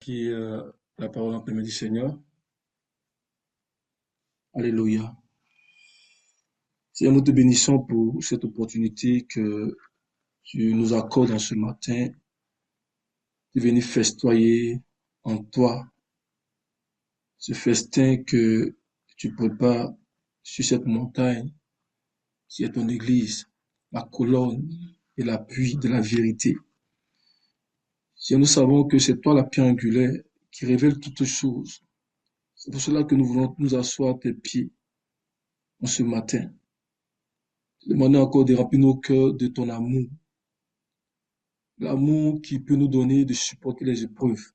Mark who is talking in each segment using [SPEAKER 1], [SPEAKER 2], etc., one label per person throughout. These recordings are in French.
[SPEAKER 1] qui est la parole entre les mains du Seigneur. Alléluia. Seigneur, nous te bénissons pour cette opportunité que tu nous accordes en ce matin de venir festoyer en toi ce festin que tu prépares sur cette montagne qui est ton Église, la colonne et l'appui de la vérité. Seigneur, nous savons que c'est toi la pierre angulaire qui révèle toutes choses. C'est pour cela que nous voulons nous asseoir à tes pieds en ce matin. Demander encore de remplir nos cœurs de ton amour. L'amour qui peut nous donner de supporter les épreuves.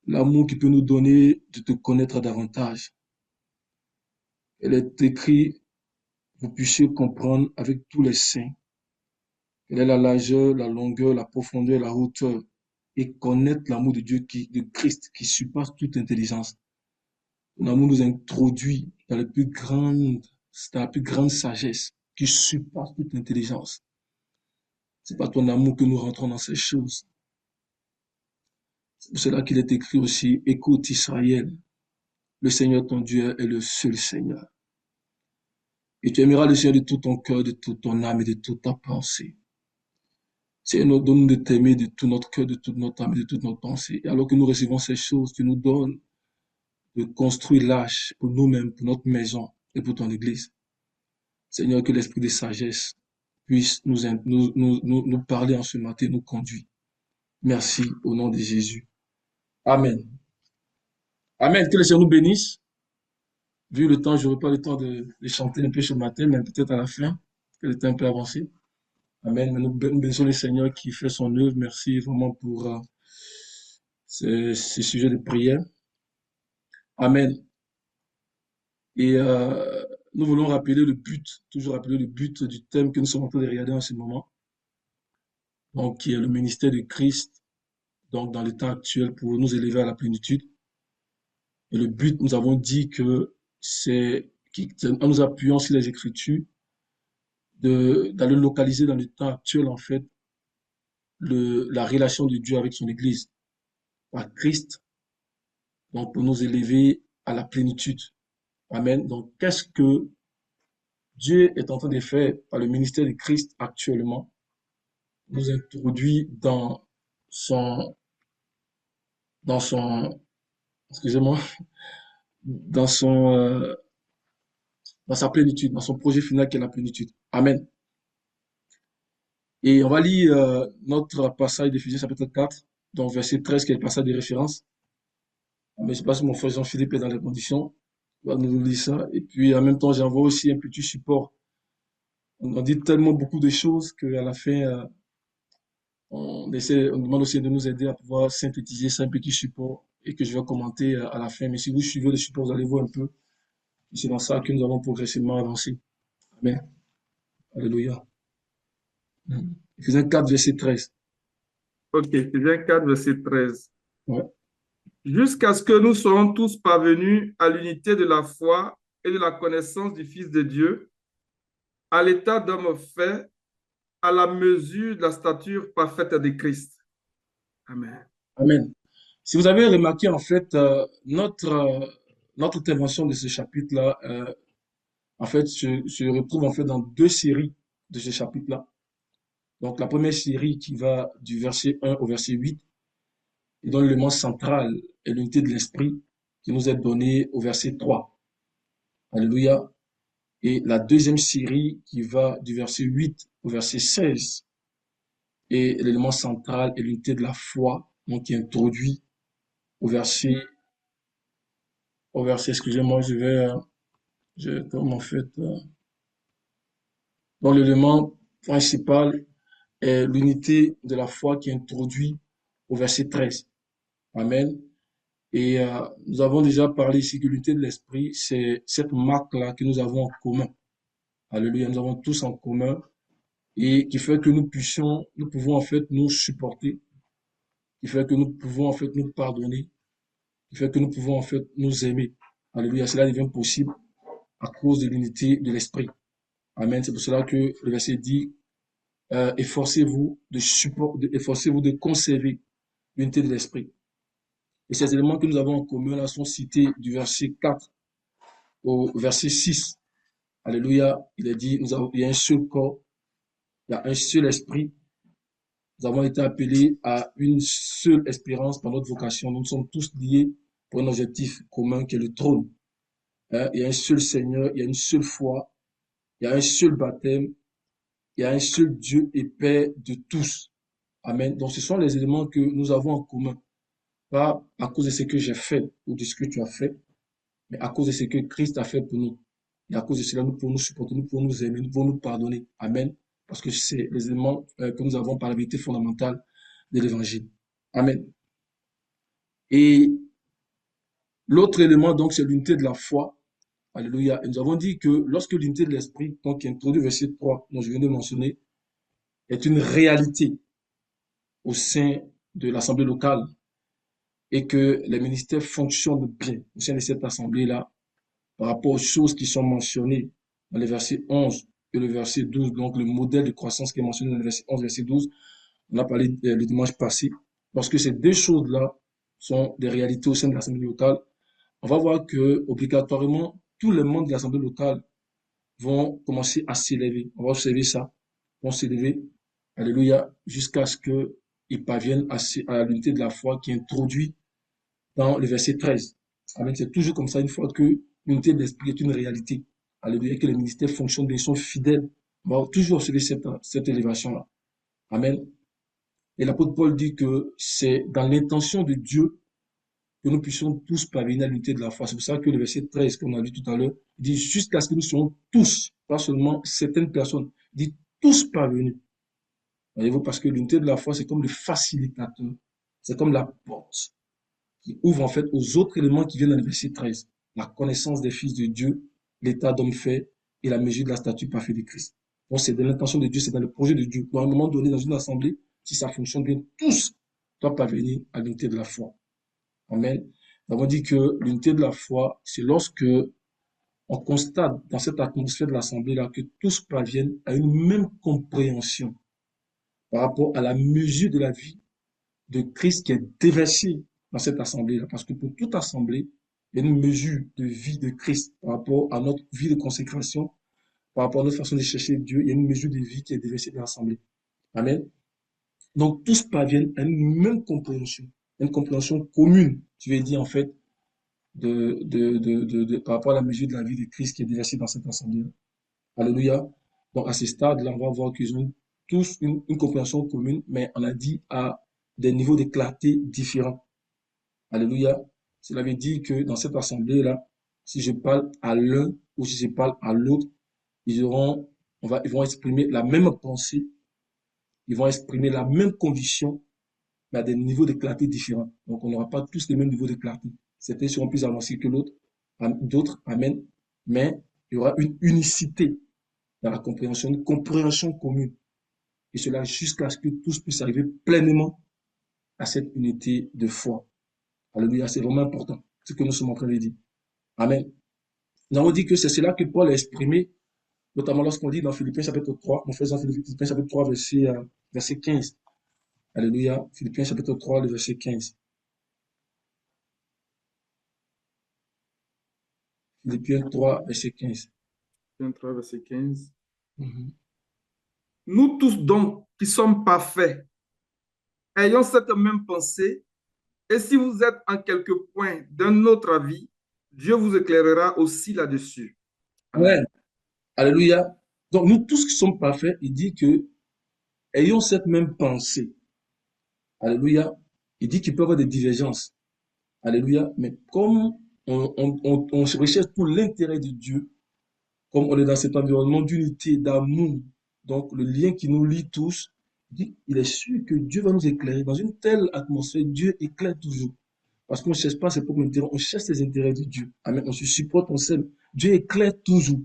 [SPEAKER 1] L'amour qui peut nous donner de te connaître davantage. Elle est écrite, vous puissiez comprendre avec tous les saints. Quelle est la largeur, la longueur, la profondeur, la hauteur. Et connaître l'amour de Dieu, de Christ, qui surpasse toute intelligence. Ton amour nous introduit dans la plus grande sagesse, qui surpasse toute intelligence. C'est par ton amour que nous rentrons dans ces choses. C'est pour cela qu'il est écrit aussi, écoute Israël, le Seigneur ton Dieu est le seul Seigneur. Et tu aimeras le Seigneur de tout ton cœur, de toute ton âme et de toute ta pensée. Seigneur, donne-nous de t'aimer de tout notre cœur, de toute notre âme et de toute notre pensée. Et alors que nous recevons ces choses, tu nous donnes de construire l'arche pour nous-mêmes, pour notre maison et pour ton Église. Seigneur, que l'esprit de sagesse puisse nous parler en ce matin, nous conduire. Merci au nom de Jésus. Amen. Amen. Que le Seigneur nous bénisse. Vu le temps, je n'aurai pas le temps de chanter un peu ce matin, mais peut-être à la fin, que le temps est un peu avancé. Amen. Mais nous bénissons le Seigneur qui fait son œuvre. Merci vraiment pour ces sujets de prière. Amen. Et nous voulons rappeler le but, toujours rappeler le but du thème que nous sommes en train de regarder en ce moment. Donc, qui est le ministère de Christ, donc dans l'état actuel pour nous élever à la plénitude. Et le but, nous avons dit que c'est en nous appuyant sur les Écritures, d'aller localiser dans le temps actuel, en fait, la relation de Dieu avec son Église, par Christ, donc pour nous élever à la plénitude. Amen. Donc, qu'est-ce que Dieu est en train de faire par le ministère de Christ actuellement? Nous introduit son, dans son, excusez-moi, dans dans sa plénitude, dans son projet final qui est la plénitude. Amen. Et on va lire notre passage d'Éphésiens chapitre 4, donc verset 13, qui est le passage de référence. Mais je ne sais pas si mon frère Jean-Philippe est dans les conditions. Il va nous lire ça. Et puis en même temps, j'envoie aussi un petit support. On dit tellement beaucoup de choses qu'à la fin, on demande aussi de nous aider à pouvoir synthétiser ça, un petit support, et que je vais commenter à la fin. Mais si vous suivez le support, vous allez voir un peu. C'est dans ça que nous allons progressivement avancer. Amen. Alléluia. Éphésiens 4, verset 13.
[SPEAKER 2] Ok, Éphésiens 4, verset 13.
[SPEAKER 1] Ouais.
[SPEAKER 2] Jusqu'à ce que nous soyons tous parvenus à l'unité de la foi et de la connaissance du Fils de Dieu, à l'état d'homme fait, à la mesure de la stature parfaite de Christ. Amen.
[SPEAKER 1] Amen. Si vous avez remarqué, en fait, notre intervention de ce chapitre-là, en fait, se retrouve en fait dans deux séries de ce chapitre-là. Donc, la première série qui va du verset 1 au verset 8, et dont l'élément central est l'unité de l'esprit qui nous est donné au verset 3. Alléluia. Et la deuxième série qui va du verset 8 au verset 16, et l'élément central est l'unité de la foi, donc qui est introduit au verset, excusez-moi, comme en fait, donc l'élément principal est l'unité de la foi qui est introduit au verset 13. Amen. Et nous avons déjà parlé ici que l'unité de l'esprit, c'est cette marque-là que nous avons en commun. Alléluia, nous avons tous en commun et qui fait que nous pouvons en fait nous supporter, qui fait que nous pouvons en fait nous pardonner, qui fait que nous pouvons en fait nous aimer. Alléluia, cela devient possible à cause de l'unité de l'esprit. Amen. C'est pour cela que le verset dit, efforcez-vous de conserver l'unité de l'esprit. Et ces éléments que nous avons en commun là sont cités du verset 4 au verset 6. Alléluia. Il est dit, il y a un seul corps, il y a un seul esprit. Nous avons été appelés à une seule espérance par notre vocation. Nous sommes tous liés pour un objectif commun qui est le trône. Il y a un seul Seigneur, il y a une seule foi, il y a un seul baptême, il y a un seul Dieu et Père de tous. Amen. Donc ce sont les éléments que nous avons en commun. Pas à cause de ce que j'ai fait ou de ce que tu as fait, mais à cause de ce que Christ a fait pour nous. Et à cause de cela, nous pouvons nous supporter, nous pouvons nous aimer, nous pouvons nous pardonner. Amen. Parce que c'est les éléments que nous avons par la vérité fondamentale de l'évangile. Amen. Et l'autre élément, donc, c'est l'unité de la foi. Alléluia. Et nous avons dit que lorsque l'unité de l'esprit, donc qui est introduit au verset 3, dont je viens de mentionner, est une réalité au sein de l'assemblée locale et que les ministères fonctionnent bien au sein de cette assemblée-là par rapport aux choses qui sont mentionnées dans les versets 11 et le verset 12, donc le modèle de croissance qui est mentionné dans le verset 11 et verset 12, on a parlé le dimanche passé, lorsque ces deux choses-là sont des réalités au sein de l'assemblée locale, on va voir que obligatoirement tous les membres de l'assemblée locale vont commencer à s'élever. On va observer ça, vont s'élever, alléluia, jusqu'à ce qu'ils parviennent à l'unité de la foi qui est introduite dans le verset 13. Amen. C'est toujours comme ça, une fois que l'unité de l'esprit est une réalité. Alléluia, que les ministères fonctionnent bien, ils sont fidèles. On va toujours observer cette élévation-là. Amen. Et l'apôtre Paul dit que c'est dans l'intention de Dieu que nous puissions tous parvenir à l'unité de la foi. C'est pour ça que le verset 13, qu'on a lu tout à l'heure, dit jusqu'à ce que nous soyons tous, pas seulement certaines personnes, dit tous parvenus. Voyez-vous, parce que l'unité de la foi, c'est comme le facilitateur, c'est comme la porte qui ouvre en fait aux autres éléments qui viennent dans le verset 13. La connaissance des fils de Dieu, l'état d'homme fait et la mesure de la statue parfaite de Christ. Donc c'est de l'intention de Dieu, c'est dans le projet de Dieu. Donc à un moment donné, dans une assemblée, si ça fonctionne bien, tous doivent parvenir à l'unité de la foi. Amen. Nous avons dit que l'unité de la foi, c'est lorsque on constate dans cette atmosphère de l'assemblée-là que tous parviennent à une même compréhension par rapport à la mesure de la vie de Christ qui est déversée dans cette assemblée-là. Parce que pour toute assemblée, il y a une mesure de vie de Christ par rapport à notre vie de consécration, par rapport à notre façon de chercher Dieu. Il y a une mesure de vie qui est déversée dans l'assemblée. Amen. Donc tous parviennent à une compréhension commune, tu veux dire en fait, par rapport à la mesure de la vie de Christ qui est déversée dans cette assemblée. Alléluia. Donc à ce stade-là, on va voir qu'ils ont tous une compréhension commune, mais on a dit à des niveaux de clarté différents. Alléluia. Cela veut dire que dans cette assemblée-là, si je parle à l'un ou si je parle à l'autre, ils vont exprimer la même pensée, ils vont exprimer la même conviction, mais à des niveaux de clarté différents. Donc, on n'aura pas tous les mêmes niveaux de clarté. Certains seront plus avancés que d'autres, amen. Mais il y aura une unicité dans la compréhension, une compréhension commune. Et cela jusqu'à ce que tous puissent arriver pleinement à cette unité de foi. Alléluia, c'est vraiment important, ce que nous sommes en train de dire. Amen. Nous avons dit que c'est cela que Paul a exprimé, notamment lorsqu'on dit dans Philippiens chapitre 3, on fait dans Philippiens chapitre 3, verset 15. Alléluia, Philippiens chapitre 3, le verset 15. Philippiens 3, verset 15.
[SPEAKER 2] Philippiens 3, verset 15.
[SPEAKER 1] Mhm.
[SPEAKER 2] Nous tous donc qui sommes parfaits, ayons cette même pensée, et si vous êtes en quelque point d'un autre avis, Dieu vous éclairera aussi là-dessus. Amen.
[SPEAKER 1] Ouais. Alléluia. Donc, nous tous qui sommes parfaits, il dit que ayons cette même pensée. Alléluia. Il dit qu'il peut y avoir des divergences. Alléluia. Mais comme on se recherche pour l'intérêt de Dieu, comme on est dans cet environnement d'unité, d'amour, donc le lien qui nous lie tous, il est sûr que Dieu va nous éclairer. Dans une telle atmosphère, Dieu éclaire toujours. Parce qu'on ne cherche pas ses propres intérêts, on cherche les intérêts de Dieu. Amen. On se supporte, on s'aime. Dieu éclaire toujours.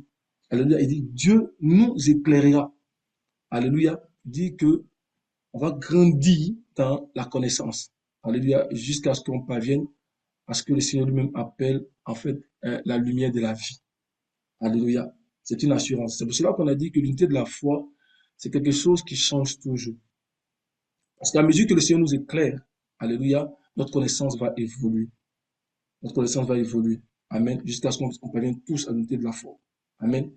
[SPEAKER 1] Alléluia. Il dit, Dieu nous éclairera. Alléluia. Il dit que on va grandir dans la connaissance. Alléluia. Jusqu'à ce qu'on parvienne à ce que le Seigneur lui-même appelle, en fait, la lumière de la vie. Alléluia. C'est une assurance. C'est pour cela qu'on a dit que l'unité de la foi, c'est quelque chose qui change toujours. Parce qu'à mesure que le Seigneur nous éclaire, alléluia, notre connaissance va évoluer. Notre connaissance va évoluer. Amen. Jusqu'à ce qu'on parvienne tous à l'unité de la foi. Amen.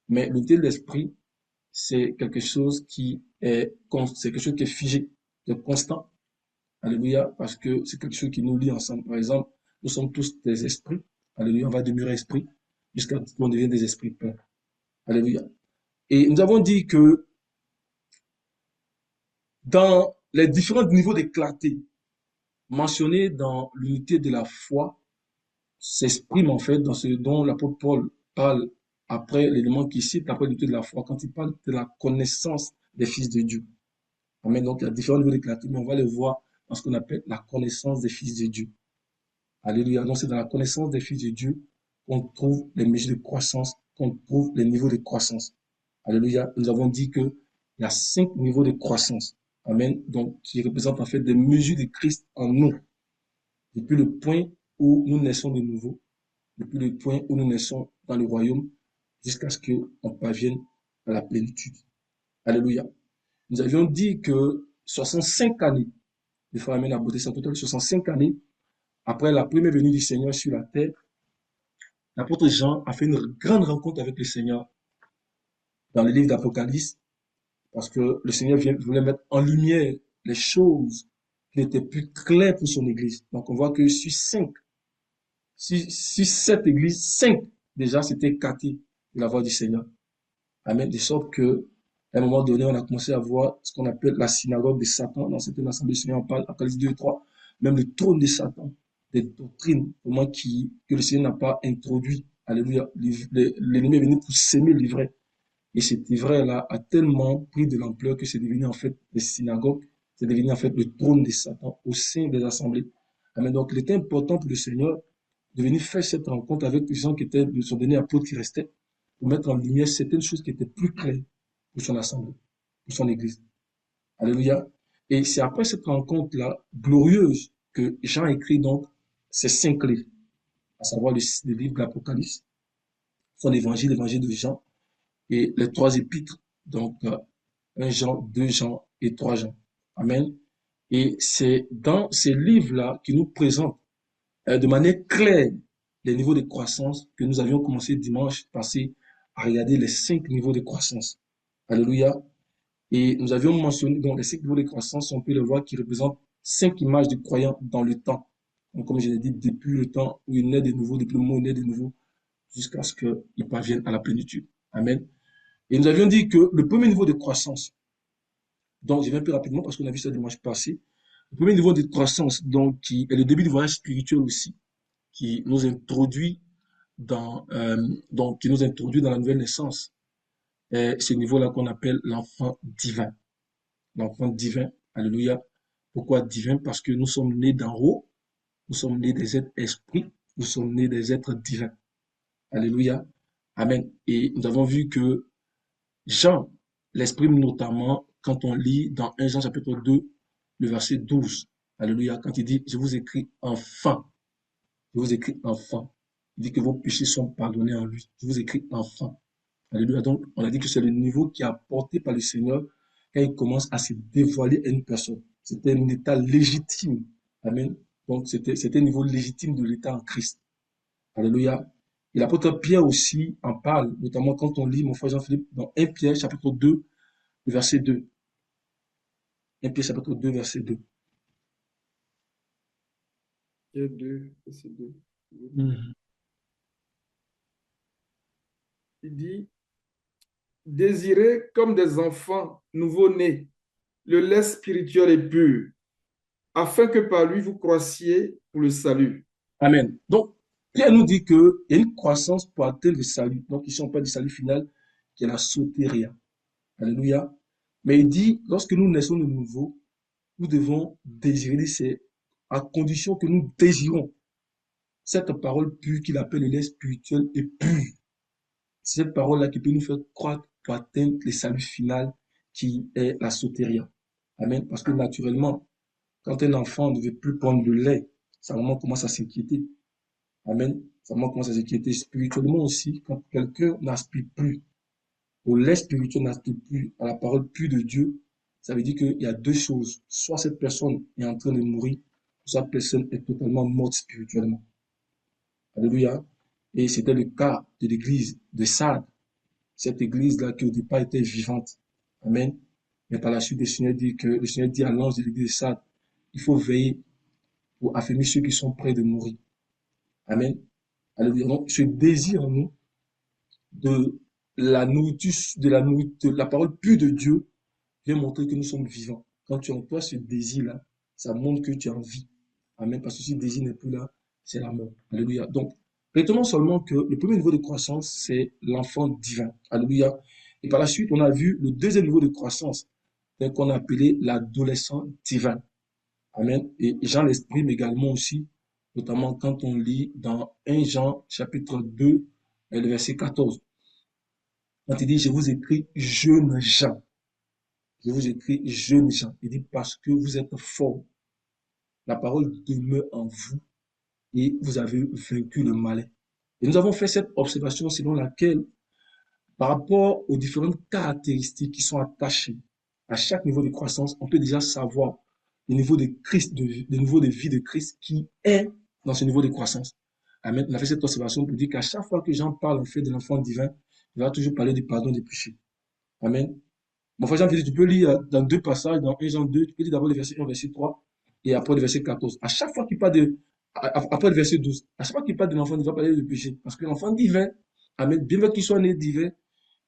[SPEAKER 1] Mais l'unité de l'esprit, c'est quelque chose c'est quelque chose qui est figé, qui est constant. Alléluia. Parce que c'est quelque chose qui nous lie ensemble. Par exemple, nous sommes tous des esprits. Alléluia. On va demeurer esprit jusqu'à ce qu'on devienne des esprits pleins. Alléluia. Et nous avons dit que dans les différents niveaux de clarté mentionnés dans l'unité de la foi, s'exprime en fait dans ce dont l'apôtre Paul parle après l'élément qu'il cite, après l'unité de la foi, quand il parle de la connaissance des fils de Dieu. Amen. Donc, il y a différents niveaux de clarté, mais on va les voir dans ce qu'on appelle la connaissance des fils de Dieu. Alléluia. Donc, c'est dans la connaissance des fils de Dieu qu'on trouve les mesures de croissance, qu'on trouve les niveaux de croissance. Alléluia. Nous avons dit qu'il y a 5 niveaux de croissance. Amen. Donc, qui représentent en fait des mesures de Christ en nous. Depuis le point où nous naissons de nouveau, depuis le point où nous naissons dans le royaume, jusqu'à ce qu'on parvienne à la plénitude. Alléluia. Nous avions dit que 65 années, le frère Amen a beauté sans total, 65 années après la première venue du Seigneur sur la terre, l'apôtre Jean a fait une grande rencontre avec le Seigneur dans le livre d'Apocalypse, parce que le Seigneur voulait mettre en lumière les choses qui n'étaient plus claires pour son Église. Donc on voit que sur 7 églises, 5 déjà s'étaient écartées de la voix du Seigneur. Amen. De sorte que, à un moment donné, on a commencé à voir ce qu'on appelle la synagogue de Satan. Dans cette assemblée, le Seigneur en parle, Apocalypse 2 et 3. Même le trône de Satan, des doctrines, vraiment que le Seigneur n'a pas introduit. Alléluia. L'ennemi est venu pour s'aimer l'ivraie. Et cet ivraie-là a tellement pris de l'ampleur que c'est devenu en fait des synagogues. C'est devenu en fait le trône de Satan au sein des assemblées. Amen. Donc, il était important pour le Seigneur de venir faire cette rencontre avec les gens qui étaient de son dernier apôtre qui restait, pour mettre en lumière certaines choses qui étaient plus claires pour son assemblée, pour son église. Alléluia. Et c'est après cette rencontre-là, glorieuse, que Jean écrit donc ces 5 livres, à savoir le livre de l'Apocalypse, son évangile, l'évangile de Jean, et les 3 épîtres, donc 1 Jean, 2 Jean et 3 Jean. Amen. Et c'est dans ces livres-là qui nous présentent de manière claire les niveaux de croissance que nous avions commencé dimanche passé à regarder les 5 niveaux de croissance. Alléluia. Et nous avions mentionné, donc les 5 niveaux de croissance, on peut le voir, qui représentent 5 images du croyant dans le temps. Donc, comme je l'ai dit, depuis le temps où il naît de nouveau, depuis le moment où il naît de nouveau, jusqu'à ce qu'il parvienne à la plénitude. Amen. Et nous avions dit que le premier niveau de croissance, donc je vais un peu rapidement parce qu'on a vu ça dimanche passé, le premier niveau de croissance, donc, qui est le début du voyage spirituel aussi, qui nous introduit qui nous introduit dans la nouvelle naissance. Et ce niveau-là qu'on appelle l'enfant divin. L'enfant divin, alléluia. Pourquoi divin? Parce que nous sommes nés d'en haut, nous sommes nés des êtres esprits, nous sommes nés des êtres divins. Alléluia. Amen. Et nous avons vu que Jean l'exprime notamment quand on lit dans 1 Jean chapitre 2, le verset 12. Alléluia. Quand il dit, je vous écris enfant. Je vous écris enfant. Il dit que vos péchés sont pardonnés en lui. Je vous écris enfant. Alléluia. Donc, on a dit que c'est le niveau qui est apporté par le Seigneur quand il commence à se dévoiler à une personne. C'était un état légitime. Amen. Donc, c'était un niveau légitime de l'état en Christ. Alléluia. Et l'apôtre Pierre aussi en parle, notamment quand on lit mon frère Jean-Philippe dans 1 Pierre chapitre 2, verset 2. 1 Pierre chapitre 2, verset 2.
[SPEAKER 2] Pierre 2, verset 2. Il dit, désirez comme des enfants nouveau-nés le lait spirituel et pur, afin que par lui vous croissiez pour le salut.
[SPEAKER 1] Amen. Donc, Pierre nous dit qu'il y a une croissance pour atteindre le salut. Donc, ici, on parle du salut final, qui est la sotéria. Alléluia. Mais il dit, lorsque nous naissons de nouveau, nous devons désirer, c'est à condition que nous désirons cette parole pure qu'il appelle le lait spirituel et pur. C'est cette parole-là qui peut nous faire croître pour atteindre le salut final qui est la sotéria. Amen. Parce que naturellement, quand un enfant ne veut plus prendre le lait, sa maman commence à s'inquiéter. Amen. Sa maman commence à s'inquiéter spirituellement aussi. Quand quelqu'un n'aspire plus au lait spirituel, n'aspire plus à la parole pure de Dieu, ça veut dire qu'il y a deux choses. Soit cette personne est en train de mourir, sa personne est totalement morte spirituellement. Alléluia. Et c'était le cas de l'église de Sardes. Cette église-là qui au départ était vivante. Amen. Mais par la suite, le Seigneur dit à l'ange de l'église de Sardes, il faut veiller pour affermir ceux qui sont près de mourir. Amen. Alléluia. Donc, ce désir en nous de de la parole pure de Dieu vient montrer que nous sommes vivants. Quand tu emploies ce désir-là, ça montre que tu es en vie. Amen. Parce que si le désir n'est plus là, c'est la mort. Alléluia. Donc, retenons seulement que le premier niveau de croissance, c'est l'enfant divin. Alléluia. Et par la suite, on a vu le deuxième niveau de croissance, qu'on a appelé l'adolescent divin. Amen. Et Jean l'exprime également aussi, notamment quand on lit dans 1 Jean chapitre 2, le verset 14. Quand il dit, je vous écris jeunes gens. Je vous écris jeunes gens. Il dit, parce que vous êtes forts. La parole demeure en vous et vous avez vaincu le malin. Et nous avons fait cette observation selon laquelle, par rapport aux différentes caractéristiques qui sont attachées à chaque niveau de croissance, on peut déjà savoir le niveau de Christ, le niveau de vie de Christ qui est dans ce niveau de croissance. Amen. On a fait cette observation pour dire qu'à chaque fois que Jean parle en fait de l'enfant divin, il va toujours parler du pardon des péchés. Amen. Mon frère Jean, tu peux lire dans deux passages, dans 1 Jean 2, tu peux lire d'abord le verset 1, verset 3, et après le verset 14. À chaque fois qu'il parle après le verset 12, à chaque fois qu'il parle de l'enfant, il va parler de péché. Parce que l'enfant divin, amen, bien qu'il soit né divin,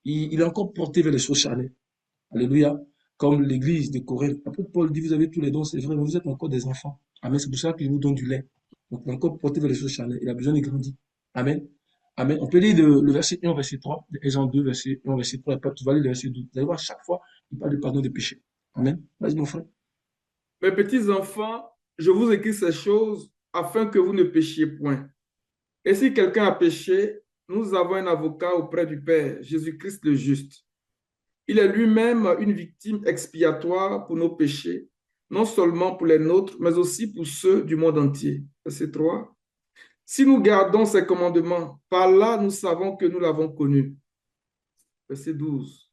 [SPEAKER 1] il est encore porté vers les choses charnelles. Alléluia. Comme l'église de Corinthe. L'apôtre Paul dit, vous avez tous les dons, c'est vrai, mais vous êtes encore des enfants. Amen. C'est pour ça qu'il vous donne du lait. Donc, il est encore porté vers les choses charnelles. Il a besoin de grandir. Amen. Amen. On peut lire le verset 1 au verset 3, Jean 2, verset 1 au verset 3, et pas tu vas lire le verset 12. Vous allez voir, chaque fois, il parle du pardon des péchés. Amen. Vas-y, mon frère.
[SPEAKER 2] Mes petits enfants, je vous écris ces choses afin que vous ne péchiez point. Et si quelqu'un a péché, nous avons un avocat auprès du Père, Jésus-Christ le juste. Il est lui-même une victime expiatoire pour nos péchés, non seulement pour les nôtres, mais aussi pour ceux du monde entier. Verset 3. Si nous gardons ses commandements, par là nous savons que nous l'avons connu. Verset 12.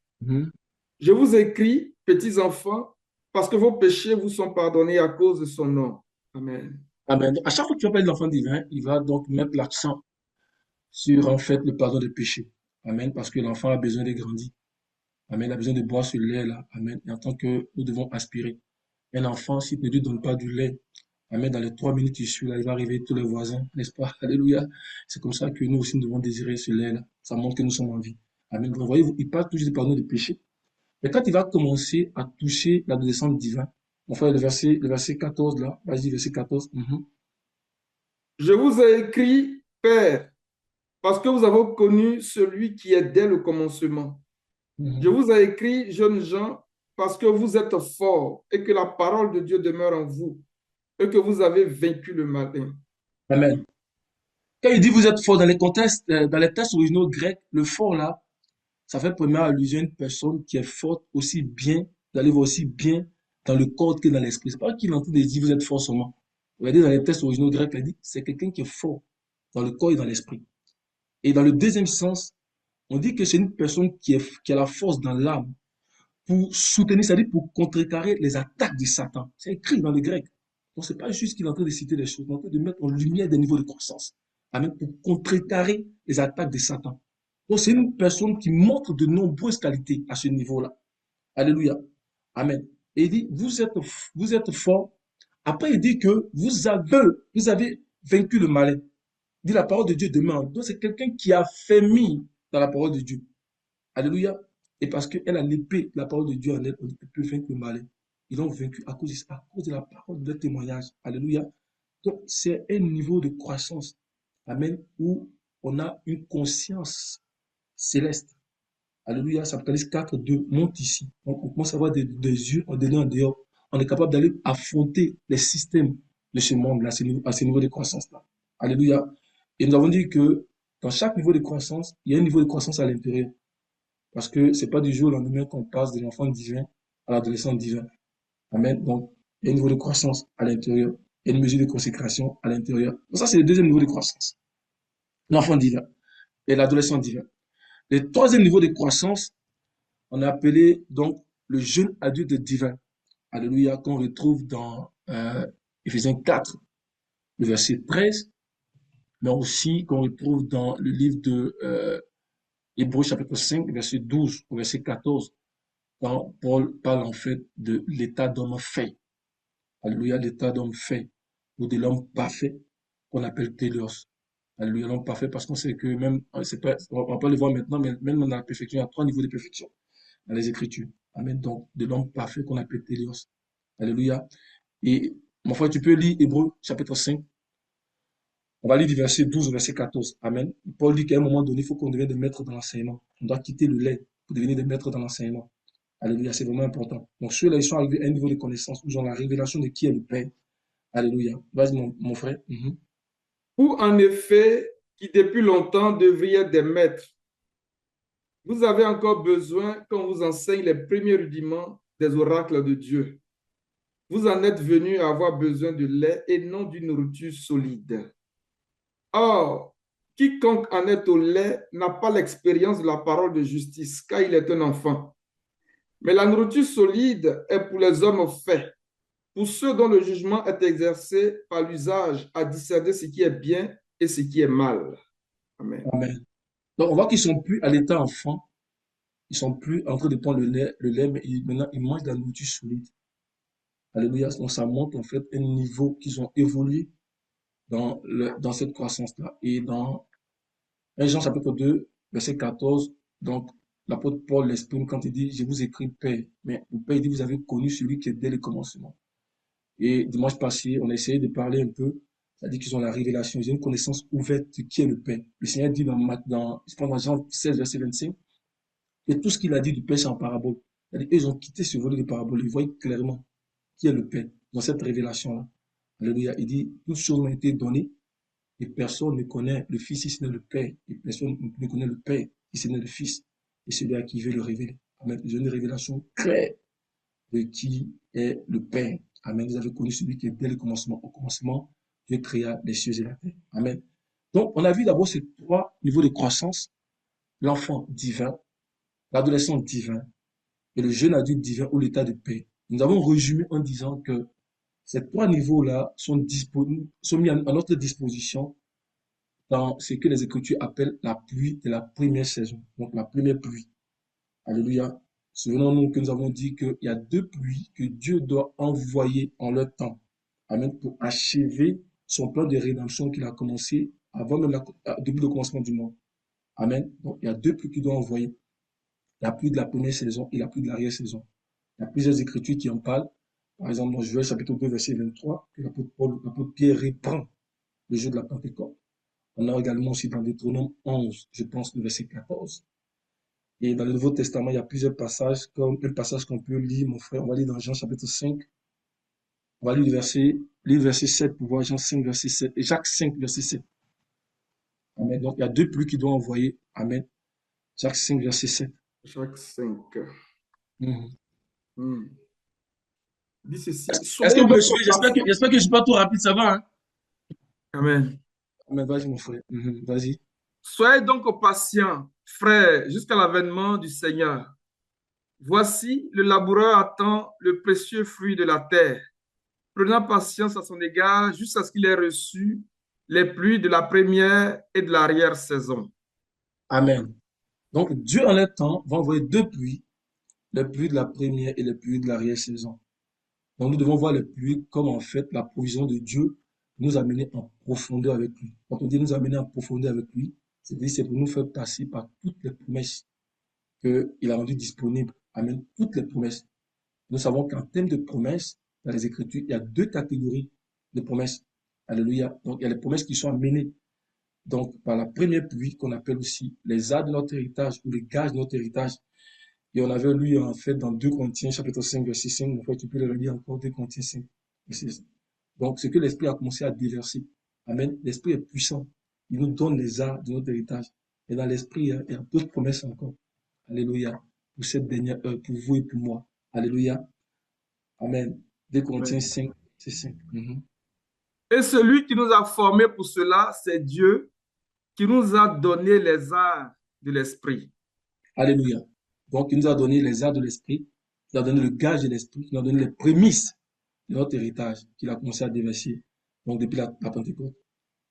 [SPEAKER 2] Je vous écris, petits enfants, parce que vos péchés vous sont pardonnés à cause de son nom. Amen.
[SPEAKER 1] Amen. Donc, à chaque fois que tu appelles l'enfant divin, il va donc mettre l'accent sur, en fait, le pardon des péchés. Amen. Parce que l'enfant a besoin de grandir. Amen. Il a besoin de boire ce lait-là. Amen. Et en tant que nous devons aspirer. Un enfant, s'il ne lui donne pas du lait, amen, dans les 3 minutes qui suivent, là, il va arriver tous les voisins, n'est-ce pas? Alléluia. C'est comme ça que nous aussi, nous devons désirer ce lait-là. Ça montre que nous sommes en vie. Amen. Donc, vous voyez, il parle toujours du pardon des péchés. Mais quand il va commencer à toucher l'adolescent divin, on fait le verset 14 là, vas-y, verset 14.
[SPEAKER 2] Je vous ai écrit, Père, parce que vous avez connu celui qui est dès le commencement. Je vous ai écrit, jeunes gens, parce que vous êtes forts et que la parole de Dieu demeure en vous et que vous avez vaincu le malin.
[SPEAKER 1] Amen. Quand il dit vous êtes fort dans les contextes, dans les textes originaux grecs, le fort là, ça fait première allusion à une personne qui est forte aussi bien, d'aller voir aussi bien dans le corps que dans l'esprit. C'est pas qu'il est en train de dire vous êtes fort seulement. Regardez dans les textes originaux grecs, il dit c'est quelqu'un qui est fort dans le corps et dans l'esprit. Et dans le deuxième sens, on dit que c'est une personne qui a la force dans l'âme pour soutenir, c'est-à-dire pour contrecarrer les attaques de Satan. C'est écrit dans le grec. Donc, c'est pas juste qu'il est en train de citer les choses, il est en train de mettre en lumière des niveaux de croissance. Amen. Pour contrecarrer les attaques de Satan. Donc, c'est une personne qui montre de nombreuses qualités à ce niveau-là. Alléluia. Amen. Et il dit, vous êtes forts. Après, il dit que vous avez vaincu le malin. Il dit la parole de Dieu demeure. Donc, c'est quelqu'un qui a fait mis dans la parole de Dieu. Alléluia. Et parce qu'elle a l'épée, la parole de Dieu en elle, on peut vaincre le malin. Ils l'ont vaincu à cause de la parole de témoignage. Alléluia. Donc, c'est un niveau de croissance. Amen. Où on a une conscience céleste. Alléluia. Apocalypse 4, 2 monte ici. Donc, on commence à avoir des yeux en dedans, en dehors. On est capable d'aller affronter les systèmes de ce monde-là, à ce niveau de croissance-là. Alléluia. Et nous avons dit que dans chaque niveau de croissance, il y a un niveau de croissance à l'intérieur. Parce que c'est pas du jour au lendemain qu'on passe de l'enfant divin à l'adolescent divin. Amen. Donc, il y a un niveau de croissance à l'intérieur. Il y a une mesure de consécration à l'intérieur. Donc ça, c'est le deuxième niveau de croissance. L'enfant divin et l'adolescent divin. Le troisième niveau de croissance, on a appelé donc le jeune adulte divin. Alléluia, qu'on retrouve dans Éphésiens 4, le verset 13, mais aussi qu'on retrouve dans le livre de Hébreux chapitre 5, verset 12 au verset 14, quand Paul parle en fait de l'état d'homme fait. Alléluia, l'état d'homme fait, ou de l'homme parfait, qu'on appelle télos. Alléluia, l'homme parfait, parce qu'on sait que même, c'est pas, on va pas le voir maintenant, mais même dans la perfection, il y a 3 niveaux de perfection dans les Écritures. Amen. Donc, de l'homme parfait qu'on appelle télos. Alléluia. Et, mon frère, tu peux lire Hébreux chapitre 5. On va lire du verset 12 au verset 14. Amen. Paul dit qu'à un moment donné, il faut qu'on devienne des maîtres dans l'enseignement. On doit quitter le lait pour devenir des maîtres dans l'enseignement. Alléluia, c'est vraiment important. Donc, ceux-là, ils sont arrivés à un niveau de connaissance où ils ont la révélation de qui est le Père. Alléluia. Vas-y, mon frère.
[SPEAKER 2] Ou en effet, qui depuis longtemps devriez être des maîtres, vous avez encore besoin qu'on vous enseigne les premiers rudiments des oracles de Dieu. Vous en êtes venus à avoir besoin de lait et non d'une nourriture solide. Or, quiconque en est au lait n'a pas l'expérience de la parole de justice, car il est un enfant. Mais la nourriture solide est pour les hommes faits, pour ceux dont le jugement est exercé par l'usage à discerner ce qui est bien et ce qui est mal. Amen.
[SPEAKER 1] Amen. Donc, on voit qu'ils sont plus à l'état enfant. Ils sont plus en train de prendre le lait, mais maintenant, ils mangent de la nourriture solide. Alléluia. Donc, ça montre en fait un niveau qu'ils ont évolué dans cette croissance-là. Et dans 1 Jean chapitre 2, verset 14, donc, l'apôtre Paul l'exprime quand il dit, je vous écris Père. Mais le Père, il dit, vous avez connu celui qui est dès le commencement. Et dimanche passé, on a essayé de parler un peu, c'est-à-dire qu'ils ont la révélation, ils ont une connaissance ouverte de qui est le Père. Le Seigneur dit je pense dans Jean 16, verset 25, et tout ce qu'il a dit du Père, c'est en parabole. C'est-à-dire, ils ont quitté ce volet de parabole, ils voient clairement qui est le Père dans cette révélation-là. Alléluia. Il dit, toutes choses m'ont été données, et personne ne connaît le Fils si ce n'est le Père, et personne ne connaît le Père si ce n'est le Fils, et celui à qui il veut le révéler. Amen. Ils ont une révélation claire de qui est le Père. Amen. Vous avez connu celui qui est dès le commencement. Au commencement, Dieu créa les cieux et la terre. Amen. Donc, on a vu d'abord ces 3 niveaux de croissance. L'enfant divin, l'adolescent divin et le jeune adulte divin ou l'état de paix. Nous avons résumé en disant que ces 3 niveaux-là sont mis à notre disposition dans ce que les Écritures appellent la pluie de la première saison. Donc, la première pluie. Alléluia. Souvenons-nous que nous avons dit qu'il y a 2 pluies que Dieu doit envoyer en leur temps. Amen. Pour achever son plan de rédemption qu'il a commencé avant même depuis le commencement du monde. Amen. Donc, il y a 2 pluies qu'il doit envoyer. La pluie de la première saison et la pluie de l'arrière-saison. Il y a plusieurs écritures qui en parlent. Par exemple, dans Joël chapitre 2, verset 23, que l'apôtre Pierre reprend le jour de la Pentecôte. On a également aussi dans Deutéronome 11, je pense, le verset 14. Et dans le Nouveau Testament, il y a plusieurs passages, comme un passage qu'on peut lire, mon frère. On va lire dans Jean chapitre 5. On va lire le verset 7 pour voir Jean 5, verset 7. Et Jacques 5, verset 7. Amen. Donc, il y a 2 pluies qui doivent envoyer. Amen. Jacques 5, verset 7.
[SPEAKER 2] Jacques 5.
[SPEAKER 1] Mhm.
[SPEAKER 2] Dit ceci.
[SPEAKER 1] Est-ce que
[SPEAKER 2] Soyez
[SPEAKER 1] vous me
[SPEAKER 2] donc
[SPEAKER 1] suivez?
[SPEAKER 2] patients.
[SPEAKER 1] J'espère que je ne suis pas trop rapide, ça va, hein?
[SPEAKER 2] Amen.
[SPEAKER 1] Amen. Vas-y, mon frère. Vas-y.
[SPEAKER 2] Soyez donc patients, frères, jusqu'à l'avènement du Seigneur. Voici, le laboureur attend le précieux fruit de la terre, prenant patience à son égard jusqu'à ce qu'il ait reçu les pluies de la première et de l'arrière-saison.
[SPEAKER 1] Amen. Donc, Dieu, en leur temps, va envoyer 2 pluies, les pluies de la première et les pluies de l'arrière-saison. Donc, nous devons voir les pluies comme, en fait, la provision de Dieu nous amener en profondeur avec lui. Quand on dit nous amener en profondeur avec lui, c'est-à-dire c'est pour nous faire passer par toutes les promesses qu'il a rendues disponibles. Amen. Toutes les promesses. Nous savons qu'en termes de promesses, dans les Écritures, il y a 2 catégories de promesses. Alléluia. Donc, il y a les promesses qui sont amenées donc par la première pluie qu'on appelle aussi les arts de notre héritage ou les gages de notre héritage. Et on avait lu en fait dans 2 Corinthiens chapitre 5 verset 5, en fait tu peux le relire encore 2 Corinthiens 5 verset 5. Donc ce que l'Esprit a commencé à déverser. Amen. L'Esprit est puissant. Il nous donne les arts de notre héritage. Et dans l'Esprit, il y a d'autres promesses encore. Alléluia. Pour cette dernière heure, pour vous et pour moi. Alléluia. Amen. 2 Corinthiens 5 verset 5.
[SPEAKER 2] Et celui qui nous a formés pour cela, c'est Dieu qui nous a donné les arts de l'esprit.
[SPEAKER 1] Alléluia. Donc, il nous a donné les arts de l'esprit, il nous a donné le gage de l'esprit, il nous a donné les prémices de notre héritage qu'il a commencé à déverser, donc depuis la Pentecôte.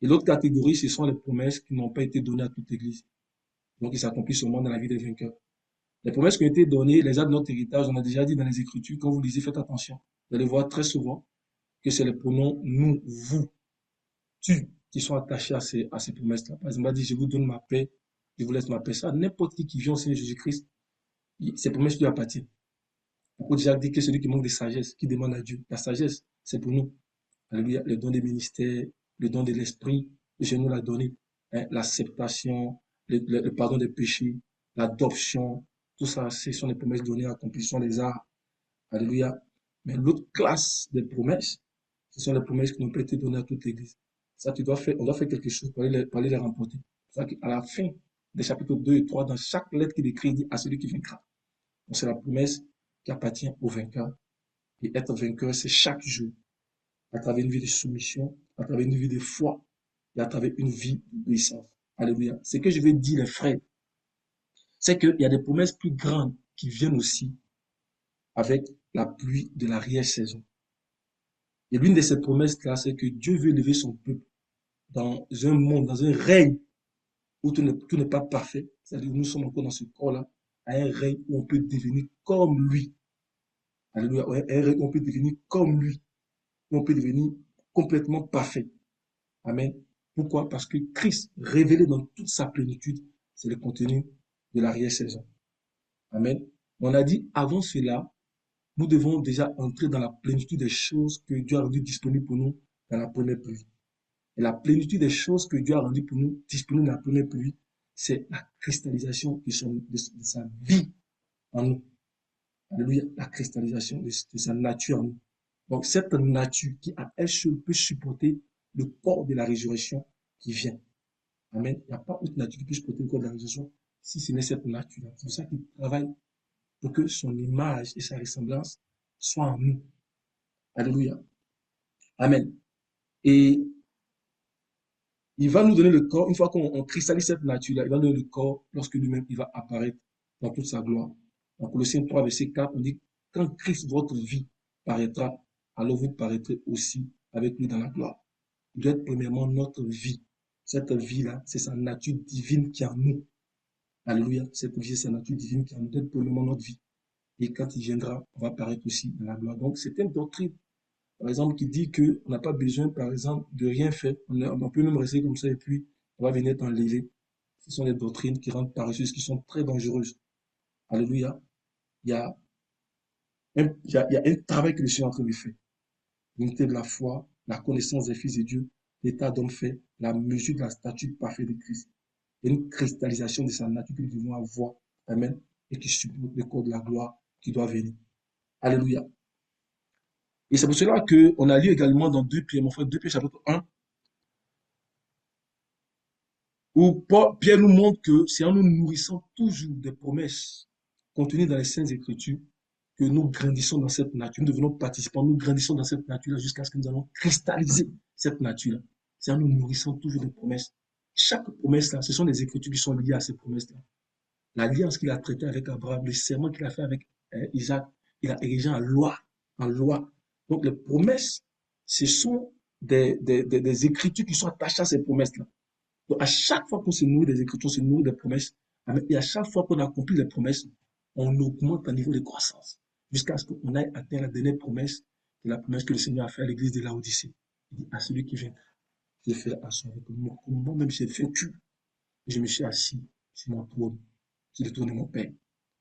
[SPEAKER 1] Et l'autre catégorie, ce sont les promesses qui n'ont pas été données à toute l'Église. Donc, ils s'accomplissent seulement dans la vie des vainqueurs. Les promesses qui ont été données, les actes de notre héritage, on a déjà dit dans les Écritures, quand vous lisez, faites attention. Vous allez voir très souvent que c'est les pronoms nous, vous, tu qui sont attachés à ces promesses-là. Par exemple, il dit, je vous donne ma paix, je vous laisse ma paix. Ça, n'importe qui vient au Seigneur Jésus-Christ, ces promesses lui appartiennent. Pourquoi Jacques dit que celui qui manque de sagesse, qui demande à Dieu, la sagesse, c'est pour nous. Alléluia. Le don des ministères, le don de l'esprit, le Seigneur nous l'a donné. Hein, l'acceptation, le pardon des péchés, l'adoption, tout ça, ce sont les promesses données, accomplissement des arts. Alléluia. Mais l'autre classe des promesses, ce sont les promesses qui n'ont pas été données à toute l'Église. Ça, on doit faire quelque chose pour aller les remporter. C'est ça qu'à la fin des chapitres 2 et 3, dans chaque lettre qu'il écrit, il dit à celui qui vaincra. Donc, c'est la promesse qui appartient au vainqueur. Et être vainqueur, c'est chaque jour, à travers une vie de soumission, à travers une vie de foi et à travers une vie d'obéissance. Alléluia. Ce que je veux dire, les frères, c'est qu'il y a des promesses plus grandes qui viennent aussi avec la pluie de l'arrière-saison. Et l'une de ces promesses-là, c'est que Dieu veut lever son peuple dans un monde, dans un règne où tout n'est pas parfait. C'est-à-dire que nous sommes encore dans ce corps-là, à un règne où on peut devenir comme lui. Alléluia. Un règne où on peut devenir comme lui. Où on peut devenir complètement parfait. Amen. Pourquoi? Parce que Christ, révélé dans toute sa plénitude, c'est le contenu de l'arrière-saison. Amen. On a dit, avant cela, nous devons déjà entrer dans la plénitude des choses que Dieu a rendues disponibles pour nous dans la première pluie. Et la plénitude des choses que Dieu a rendues pour nous disponibles dans la première pluie, c'est la cristallisation de sa vie en nous. Alléluia, la cristallisation de sa nature en nous. Donc, cette nature qui, à elle seule, peut supporter le corps de la résurrection qui vient. Amen. Il n'y a pas autre nature qui puisse supporter le corps de la résurrection si ce n'est cette nature-là. C'est pour ça qu'il travaille pour que son image et sa ressemblance soient en nous. Alléluia. Amen. Et il va nous donner le corps, une fois qu'on cristallise cette nature-là, il va nous donner le corps lorsque lui-même, il va apparaître dans toute sa gloire. Dans Colossiens 3, verset 4, on dit, quand Christ, votre vie, paraîtra, alors vous paraîtrez aussi avec lui dans la gloire. Il doit être premièrement notre vie. Cette vie-là, c'est sa nature divine qui est en nous. Alléluia. Cette vie, c'est sa nature divine qui est en nous. Il doit être premièrement notre vie. Et quand il viendra, on va paraître aussi dans la gloire. Donc, c'est une doctrine, par exemple, qui dit qu'on n'a pas besoin, par exemple, de rien faire. On peut même rester comme ça et puis on va venir t'enlever. Ce sont des doctrines qui rendent paresseuses, qui sont très dangereuses. Alléluia. Il y a il y a un travail que le Seigneur est en train de faire. L'unité de la foi, la connaissance des fils de Dieu, l'état d'homme fait, la mesure de la statue parfaite de Christ. Et une cristallisation de sa nature que nous devons avoir. Amen. Et qui supporte le corps de la gloire qui doit venir. Alléluia. Et c'est pour cela qu'on a lu également dans 2 Pierre, mon frère, 2 Pierre chapitre 1, où Pierre nous montre que c'est en nous nourrissant toujours des promesses contenues dans les Saintes Écritures que nous grandissons dans cette nature. Nous devenons participants, nous grandissons dans cette nature-là jusqu'à ce que nous allons cristalliser cette nature-là. C'est en nous nourrissant toujours des promesses. Chaque promesse-là, ce sont des Écritures qui sont liées à ces promesses-là. L'alliance qu'il a traitée avec Abraham, le serment qu'il a fait avec Isaac, il a érigé en loi, en loi. Donc les promesses, ce sont des Écritures qui sont attachées à ces promesses-là. Donc, à chaque fois qu'on se nourrit des Écritures, on se nourrit des promesses. Et à chaque fois qu'on accomplit les promesses, on augmente un niveau de croissance. Jusqu'à ce qu'on ait atteint la dernière promesse, c'est la promesse que le Seigneur a fait à l'église de Laodicée. Il dit à celui qui vient, je fais asseoir avec moi, comme moi-même j'ai vaincu. Je me suis assis sur mon trône, sur le trône de mon Père.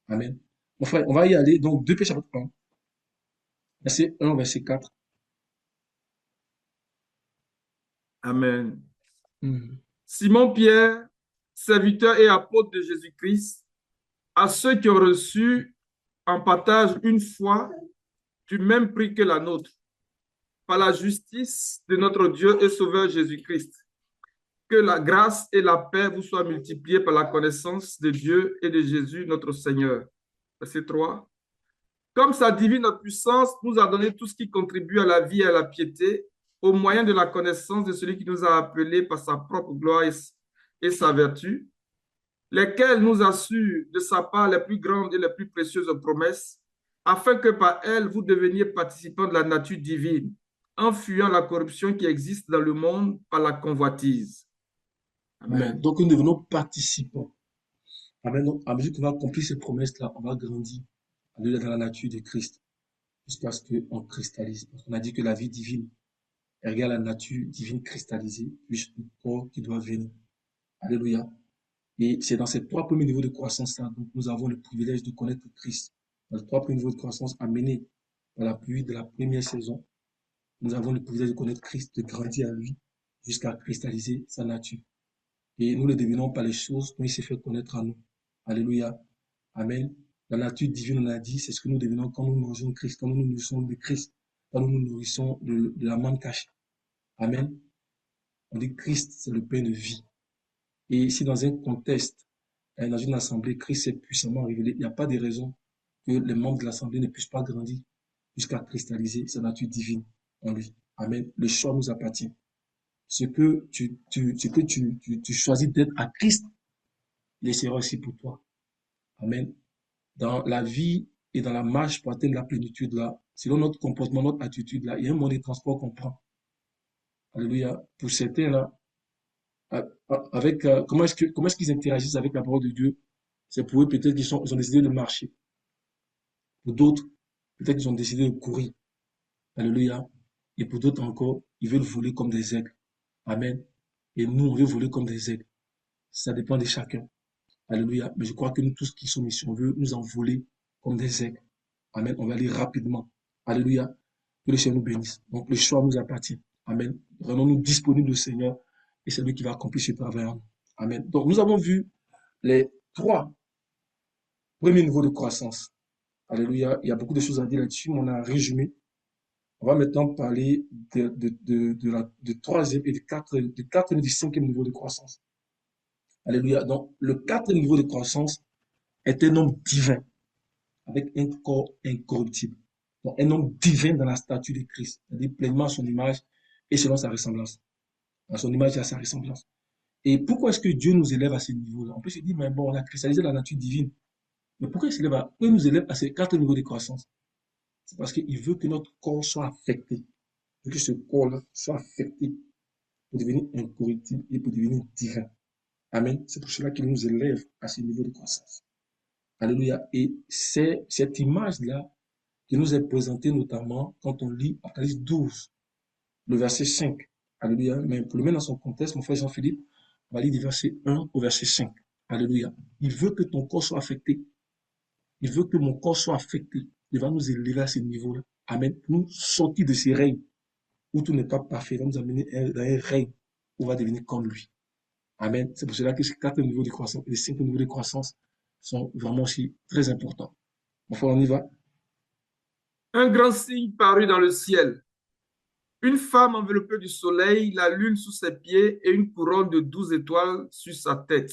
[SPEAKER 1] Amen. Mon frère, on va y aller. Donc, 2 Pierre chapitre 1, verset 1, verset 4.
[SPEAKER 2] Amen. Simon Pierre, serviteur et apôtre de Jésus-Christ, à ceux qui ont reçu en partage une foi du même prix que la nôtre, par la justice de notre Dieu et Sauveur Jésus-Christ. Que la grâce et la paix vous soient multipliées par la connaissance de Dieu et de Jésus notre Seigneur. Verset 3. Comme sa divine puissance nous a donné tout ce qui contribue à la vie et à la piété, au moyen de la connaissance de celui qui nous a appelés par sa propre gloire et sa vertu, lesquels nous assurent de sa part les plus grandes et les plus précieuses promesses, afin que par elle, vous deveniez participants de la nature divine, en fuyant la corruption qui existe dans le monde par la convoitise.
[SPEAKER 1] Amen.
[SPEAKER 2] Amen.
[SPEAKER 1] Donc, nous devenons participants. Amen. Donc, à mesure qu'on va accomplir ces promesses-là, on va grandir alléluia, dans la nature de Christ jusqu'à ce qu'on cristallise. Parce qu'on a dit que la vie divine est égale à la nature divine cristallisée, puis le corps qui doit venir. Alléluia. Et c'est dans ces trois premiers niveaux de croissance-là, donc nous avons le privilège de connaître Christ. Dans les trois premiers niveaux de croissance amenés par la pluie de la première saison, nous avons le privilège de connaître Christ, de grandir à lui jusqu'à cristalliser sa nature. Et nous le devinons par les choses dont il s'est fait connaître à nous. Alléluia. Amen. La nature divine, on a dit, c'est ce que nous devinons quand nous mangeons Christ, quand nous nous nourrissons de Christ, quand nous nous nourrissons de la manne cachée. Amen. On dit Christ, c'est le pain de vie. Et si dans un contexte, dans une assemblée, Christ est puissamment révélé, il n'y a pas de raison que les membres de l'assemblée ne puissent pas grandir jusqu'à cristalliser sa nature divine en lui. Amen. Le choix nous appartient. Ce que tu choisis d'être à Christ, il sera aussi pour toi. Amen. Dans la vie et dans la marche pour atteindre la plénitude là, selon notre comportement, notre attitude là, il y a un moyen de transport qu'on prend. Alléluia. Pour certains là, avec comment est-ce qu'ils interagissent avec la parole de Dieu? C'est pour eux peut-être ils ont décidé de marcher. Pour d'autres, peut-être qu'ils ont décidé de courir. Alléluia. Et pour d'autres encore, ils veulent voler comme des aigles. Amen. Et nous, on veut voler comme des aigles. Ça dépend de chacun. Alléluia. Mais je crois que nous tous qui sommes ici, on veut nous envoler comme des aigles. Amen. On va aller rapidement. Alléluia. Que le Seigneur nous bénisse. Donc, le choix nous appartient. Amen. Rendons-nous disponibles au Seigneur et c'est lui qui va accomplir ce travail en nous. Amen. Donc, nous avons vu les trois premiers niveaux de croissance. Alléluia. Il y a beaucoup de choses à dire là-dessus, mais on a résumé. On va maintenant parler du troisième et du quatrième et du cinquième niveau de croissance. Alléluia. Donc, le quatrième niveau de croissance est un homme divin avec un corps incorruptible. Donc, un homme divin dans la statue de Christ, c'est-à-dire pleinement à son image et selon sa ressemblance. À son image et à sa ressemblance. Et pourquoi est-ce que Dieu nous élève à ce niveau-là? On peut se dire, mais bon, on a cristallisé la nature divine. Mais pourquoi il nous élève à ces quatre niveaux de croissance? C'est parce qu'il veut que notre corps soit affecté. Il veut que ce corps-là soit affecté pour devenir incorruptible et pour devenir divin. Amen. C'est pour cela qu'il nous élève à ce niveau de croissance. Alléluia. Et c'est cette image-là qui nous est présentée notamment quand on lit Apocalypse 12, le verset 5. Alléluia. Mais pour le mettre dans son contexte, mon frère Jean-Philippe, on va lire du verset 1 au verset 5. Alléluia. Il veut que ton corps soit affecté. Il veut que mon corps soit affecté. Il va nous élever à ce niveau-là. Amen. Pour nous sortir de ces règnes où tout n'est pas parfait. Il va nous amener dans un règne où on va devenir comme lui. Amen. C'est pour cela que ces quatre niveaux de croissance et les cinq niveaux de croissance sont vraiment aussi très importants. Enfin, on y va.
[SPEAKER 2] Un grand signe parut dans le ciel. Une femme enveloppée du soleil, la lune sous ses pieds et une couronne de 12 étoiles sur sa tête.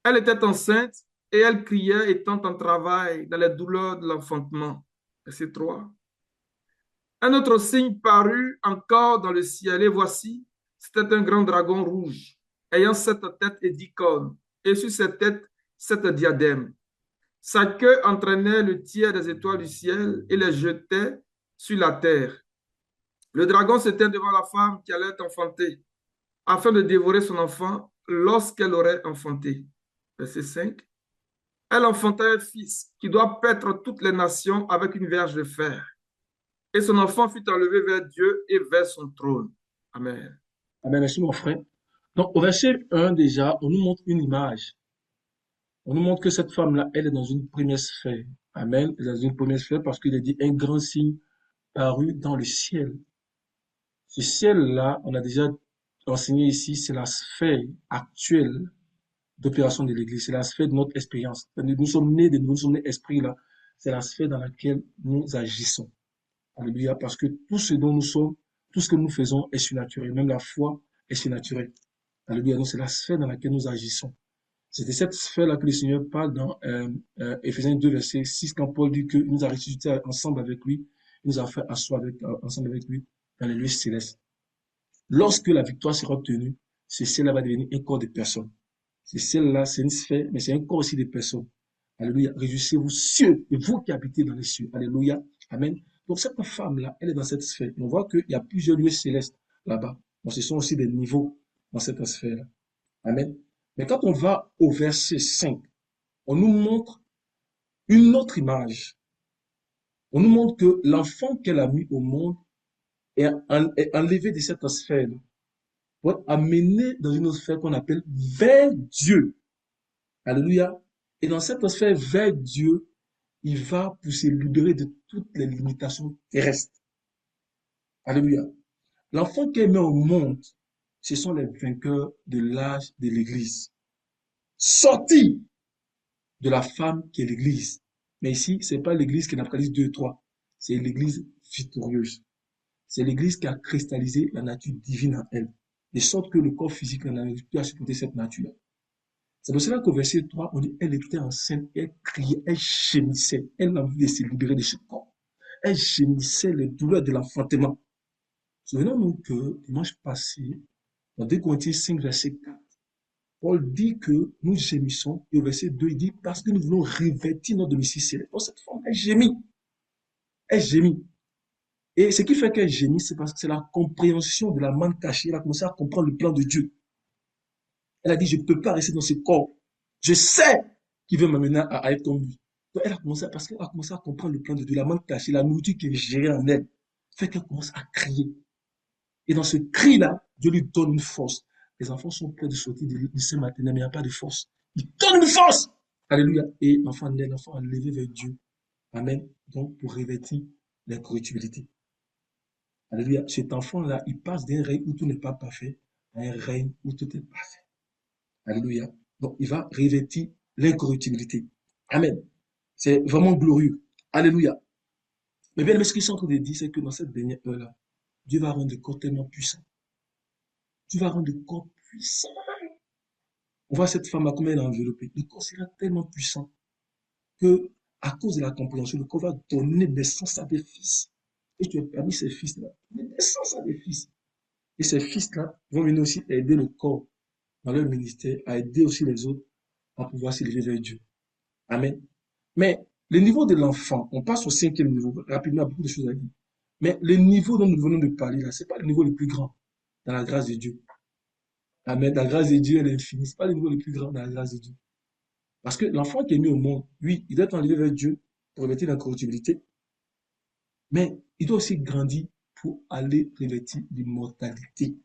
[SPEAKER 2] Elle était enceinte et elle criait étant en travail dans les douleurs de l'enfantement. Verset 3. Un autre signe parut encore dans le ciel et voici, c'était un grand dragon rouge, ayant 7 têtes et 10 cornes, et sur ses têtes 7 diadèmes. Sa queue entraînait le tiers des étoiles du ciel et les jetait sur la terre. Le dragon se tint devant la femme qui allait enfanter, afin de dévorer son enfant lorsqu'elle aurait enfanté. Verset 5. Elle enfanta un fils qui doit paître toutes les nations avec une verge de fer. Et son enfant fut enlevé vers Dieu et vers son trône. Amen.
[SPEAKER 1] Amen. Merci, mon frère. Donc, au verset 1, déjà, on nous montre une image. On nous montre que cette femme-là, elle est dans une première sphère. Amen. Elle est dans une première sphère parce qu'il est dit un grand signe paru dans le ciel. Ce ciel-là, on a déjà enseigné ici, c'est la sphère actuelle d'opération de l'Église. C'est la sphère de notre expérience. Nous sommes nés de nous sommes nés esprits là. C'est la sphère dans laquelle nous agissons. Alléluia. Parce que tout ce dont nous sommes, tout ce que nous faisons est surnaturel. Même la foi est surnaturelle. Alléluia. Donc c'est la sphère dans laquelle nous agissons. C'est de cette sphère-là que le Seigneur parle dans Éphésiens 2, verset 6, quand Paul dit qu'il nous a ressuscités ensemble avec lui, il nous a fait asseoir ensemble avec lui dans les lieux célestes. Lorsque la victoire sera obtenue, ce ciel-là va devenir un corps de personnes. Ce ciel-là, c'est une sphère, mais c'est un corps aussi de personnes. Alléluia. Réjouissez-vous cieux et vous qui habitez dans les cieux. Alléluia. Amen. Donc cette femme-là, elle est dans cette sphère. Et on voit qu'il y a plusieurs lieux célestes là-bas. Donc ce sont aussi des niveaux dans cette sphère-là. Amen. Mais quand on va au verset 5, on nous montre une autre image. On nous montre que l'enfant qu'elle a mis au monde est enlevé de cette sphère pour être amené dans une autre sphère qu'on appelle vers Dieu. Alléluia. Et dans cette sphère vers Dieu, il va pour se libérer de toutes les limitations terrestres. Alléluia. L'enfant qu'elle met au monde, ce sont les vainqueurs de l'âge de l'Église. Sortis de la femme qui est l'Église. Mais ici, ce n'est pas l'Église qui est l'Apocalypse 2 et 3. C'est l'Église victorieuse. C'est l'Église qui a cristallisé la nature divine en elle. De sorte que le corps physique n'arrive plus à supporter cette nature. C'est pour cela qu'au verset 3, on dit, elle était enceinte, elle criait, elle gémissait. Elle a envie de se libérer de ce corps. Elle gémissait les douleurs de l'enfantement. Souvenons-nous que dimanche passé, dans 2 Corinthiens 5, verset 4, Paul dit que nous gémissons, et au verset 2, il dit, parce que nous voulons revêtir notre domicile céleste. Donc cette femme, elle gémit. Elle gémit. Et ce qui fait qu'elle gémit, c'est parce que c'est la compréhension de la manne cachée. Elle a commencé à comprendre le plan de Dieu. Elle a dit, je ne peux pas rester dans ce corps. Je sais qu'il veut m'amener à être comme lui. Donc elle a commencé, parce qu'elle a commencé à comprendre le plan de Dieu, la manne cachée, la nourriture qui est gérée en elle, fait qu'elle commence à crier. Et dans ce cri-là, Dieu lui donne une force. Les enfants sont prêts de sortir du lycée maternel, mais il n'y a pas de force. Il donne une force. Alléluia. Et l'enfant naît, l'enfant est levé vers Dieu. Amen. Donc, pour revêtir l'incorruptibilité. Alléluia. Cet enfant-là, il passe d'un règne où tout n'est pas parfait à un règne où tout est parfait. Alléluia. Donc, il va revêtir l'incorruptibilité. Amen. C'est vraiment glorieux. Alléluia. Mais bien, ce qu'ils sont en train de dire, c'est que dans cette dernière heure-là, Dieu va rendre le corps tellement puissant. Dieu va rendre le corps puissant. On voit cette femme à combien elle est enveloppée. Le corps sera tellement puissant que, à cause de la compréhension, le corps va donner naissance à des fils. Et tu es parmi ces fils-là, donner naissance à des fils. Et ces fils-là vont venir aussi aider le corps dans leur ministère, à aider aussi les autres à pouvoir s'élever vers Dieu. Amen. Mais le niveau de l'enfant, on passe au 5e niveau. Rapidement, il y a beaucoup de choses à dire. Mais le niveau dont nous venons de parler là, ce n'est pas le niveau le plus grand dans la grâce de Dieu. Amen. La grâce de Dieu, elle est infinie. Ce n'est pas le niveau le plus grand dans la grâce de Dieu. Parce que l'enfant qui est mis au monde, oui, il doit être enlevé vers Dieu pour revêtir l'incorruptibilité, mais il doit aussi grandir pour aller revêtir l'immortalité.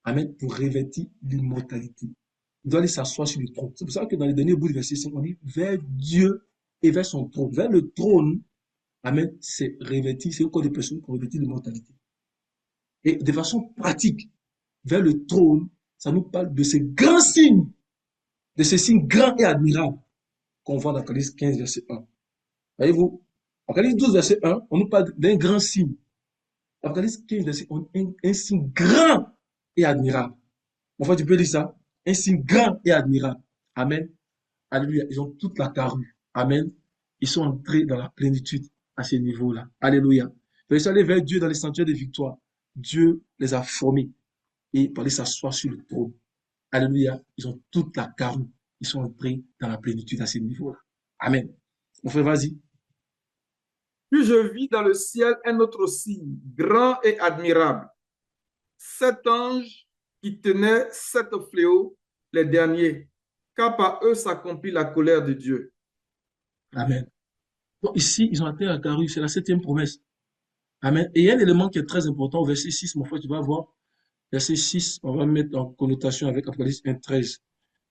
[SPEAKER 1] Amen. Pour revêtir l'immortalité. Il doit aller s'asseoir sur le trône. C'est pour ça que dans les derniers bouts du verset 5, on dit vers Dieu et vers son trône. Vers le trône, amen, c'est revêtir, c'est encore des personnes pour revêtir l'immortalité. Et de façon pratique, vers le trône, ça nous parle de ces grands signes, de ces signes grands et admirables qu'on voit dans Apocalypse 15, verset 1. Voyez-vous, Apocalypse 12, verset 1, on nous parle d'un grand signe. Apocalypse 15, verset 1, un signe grand et admirable. Enfin, tu peux lire ça. Un signe grand et admirable. Amen. Alléluia. Ils ont toute la carrure. Amen. Ils sont entrés dans la plénitude à ce niveau-là. Alléluia. Ils sont allés vers Dieu dans les sanctuaires de victoire. Dieu les a formés et pour aller s'asseoir sur le trône. Alléluia. Ils ont toute la carrure. Ils sont entrés dans la plénitude à ce niveau-là. Amen. Mon frère, vas-y.
[SPEAKER 2] Puis je vis dans le ciel un autre signe, grand et admirable. 7 anges qui tenaient 7 fléaux, les derniers, car par eux s'accomplit la colère de Dieu.
[SPEAKER 1] Amen. Donc ici, ils ont atteint la carrure. C'est la 7e promesse. Amen. Et il y a un élément qui est très important au verset 6, mon frère, tu vas voir. Verset 6, on va mettre en connotation avec Apocalypse 1, 13.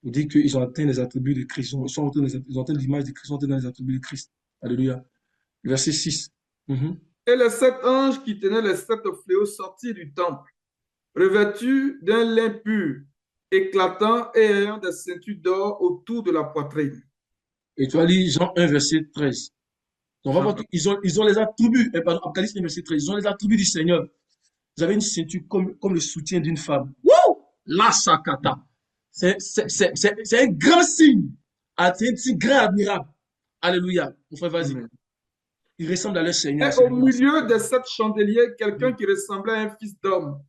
[SPEAKER 1] Il dit qu'ils ont atteint les attributs de Christ. Ils ont atteint l'image de Christ, ils ont atteint dans les attributs de Christ. Alléluia. Verset 6.
[SPEAKER 2] Et les 7 anges qui tenaient les 7 fléaux sortirent du temple, revêtus d'un lin pur, éclatant et ayant des ceintures d'or autour de la poitrine.
[SPEAKER 1] Et tu vas lire Jean 1, verset 13. Donc, on va voir qu'ils ont les attributs, pardon, Apocalypse 1, verset 13, ils ont les attributs du Seigneur. Vous avez une ceinture comme le soutien d'une femme. Wouh! La sakata. C'est un grand signe. C'est un signe grand admirable. Alléluia. Mon frère, vas-y. Ils ressemblent à leur Seigneur.
[SPEAKER 2] Et au milieu des 7 chandeliers, quelqu'un qui ressemblait à un fils d'homme,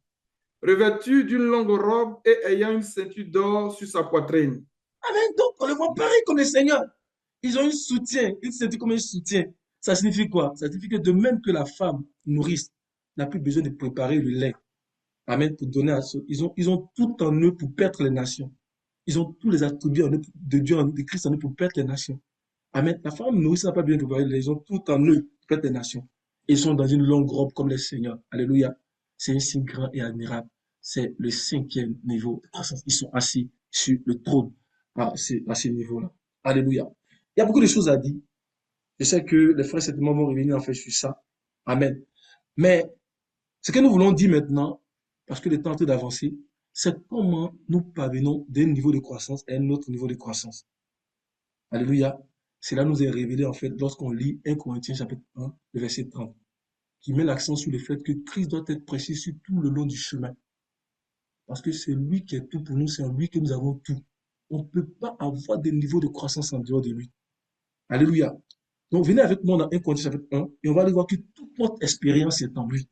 [SPEAKER 2] revêtu d'une longue robe et ayant une ceinture d'or sur sa poitrine.
[SPEAKER 1] Amen. Donc, on les voit pareil comme les seigneurs. Ils ont un soutien. Ils se sentent comme un soutien. Ça signifie quoi? Ça signifie que de même que la femme nourrice n'a plus besoin de préparer le lait. Amen. Pour donner à ceux. Ils ont tout en eux pour perdre les nations. Ils ont tous les attributs en eux, de Dieu, de Christ en eux pour perdre les nations. Amen. La femme nourrice n'a pas bien préparé. Ils ont tout en eux pour perdre les nations. Ils sont dans une longue robe comme les seigneurs. Alléluia. C'est un signe grand et admirable. C'est le 5e niveau de croissance. Ils sont assis sur le trône à ce niveau-là. Alléluia. Il y a beaucoup de choses à dire. Je sais que les frères certainement vont revenir en fait sur ça. Amen. Mais ce que nous voulons dire maintenant, parce que le temps est en train d'avancer, c'est comment nous parvenons d'un niveau de croissance à un autre niveau de croissance. Alléluia. Cela nous est révélé en fait lorsqu'on lit 1 Corinthiens chapitre 1, le verset 30, qui met l'accent sur le fait que Christ doit être prêché sur tout le long du chemin. Parce que c'est lui qui est tout pour nous, c'est en lui que nous avons tout. On ne peut pas avoir des niveaux de croissance en dehors de lui. Alléluia. Donc venez avec moi dans 1 Corinthiens chapitre 1 et on va aller voir que toute notre expérience est en lui.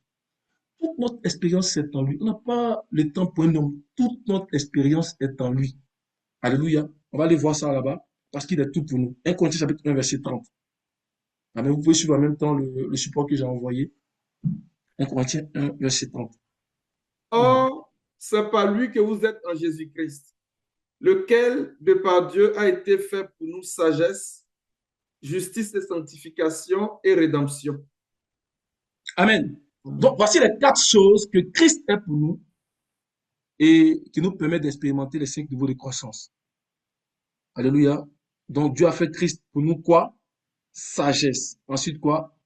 [SPEAKER 1] Toute notre expérience est en lui. On n'a pas le temps pour un homme. Toute notre expérience est en lui. Alléluia. On va aller voir ça là-bas parce qu'il est tout pour nous. 1 Corinthiens chapitre 1, verset 30. Amen. Vous pouvez suivre en même temps le support que j'ai envoyé. 1 Corinthiens 1, verset 30.
[SPEAKER 2] Or, c'est par lui que vous êtes en Jésus-Christ, lequel, de par Dieu, a été fait pour nous sagesse, justice et sanctification et rédemption.
[SPEAKER 1] Amen. Donc, voici les 4 choses que Christ est pour nous et qui nous permettent d'expérimenter les 5 niveaux de croissance. Alléluia. Donc, Dieu a fait Christ pour nous quoi? Sagesse. Ensuite quoi?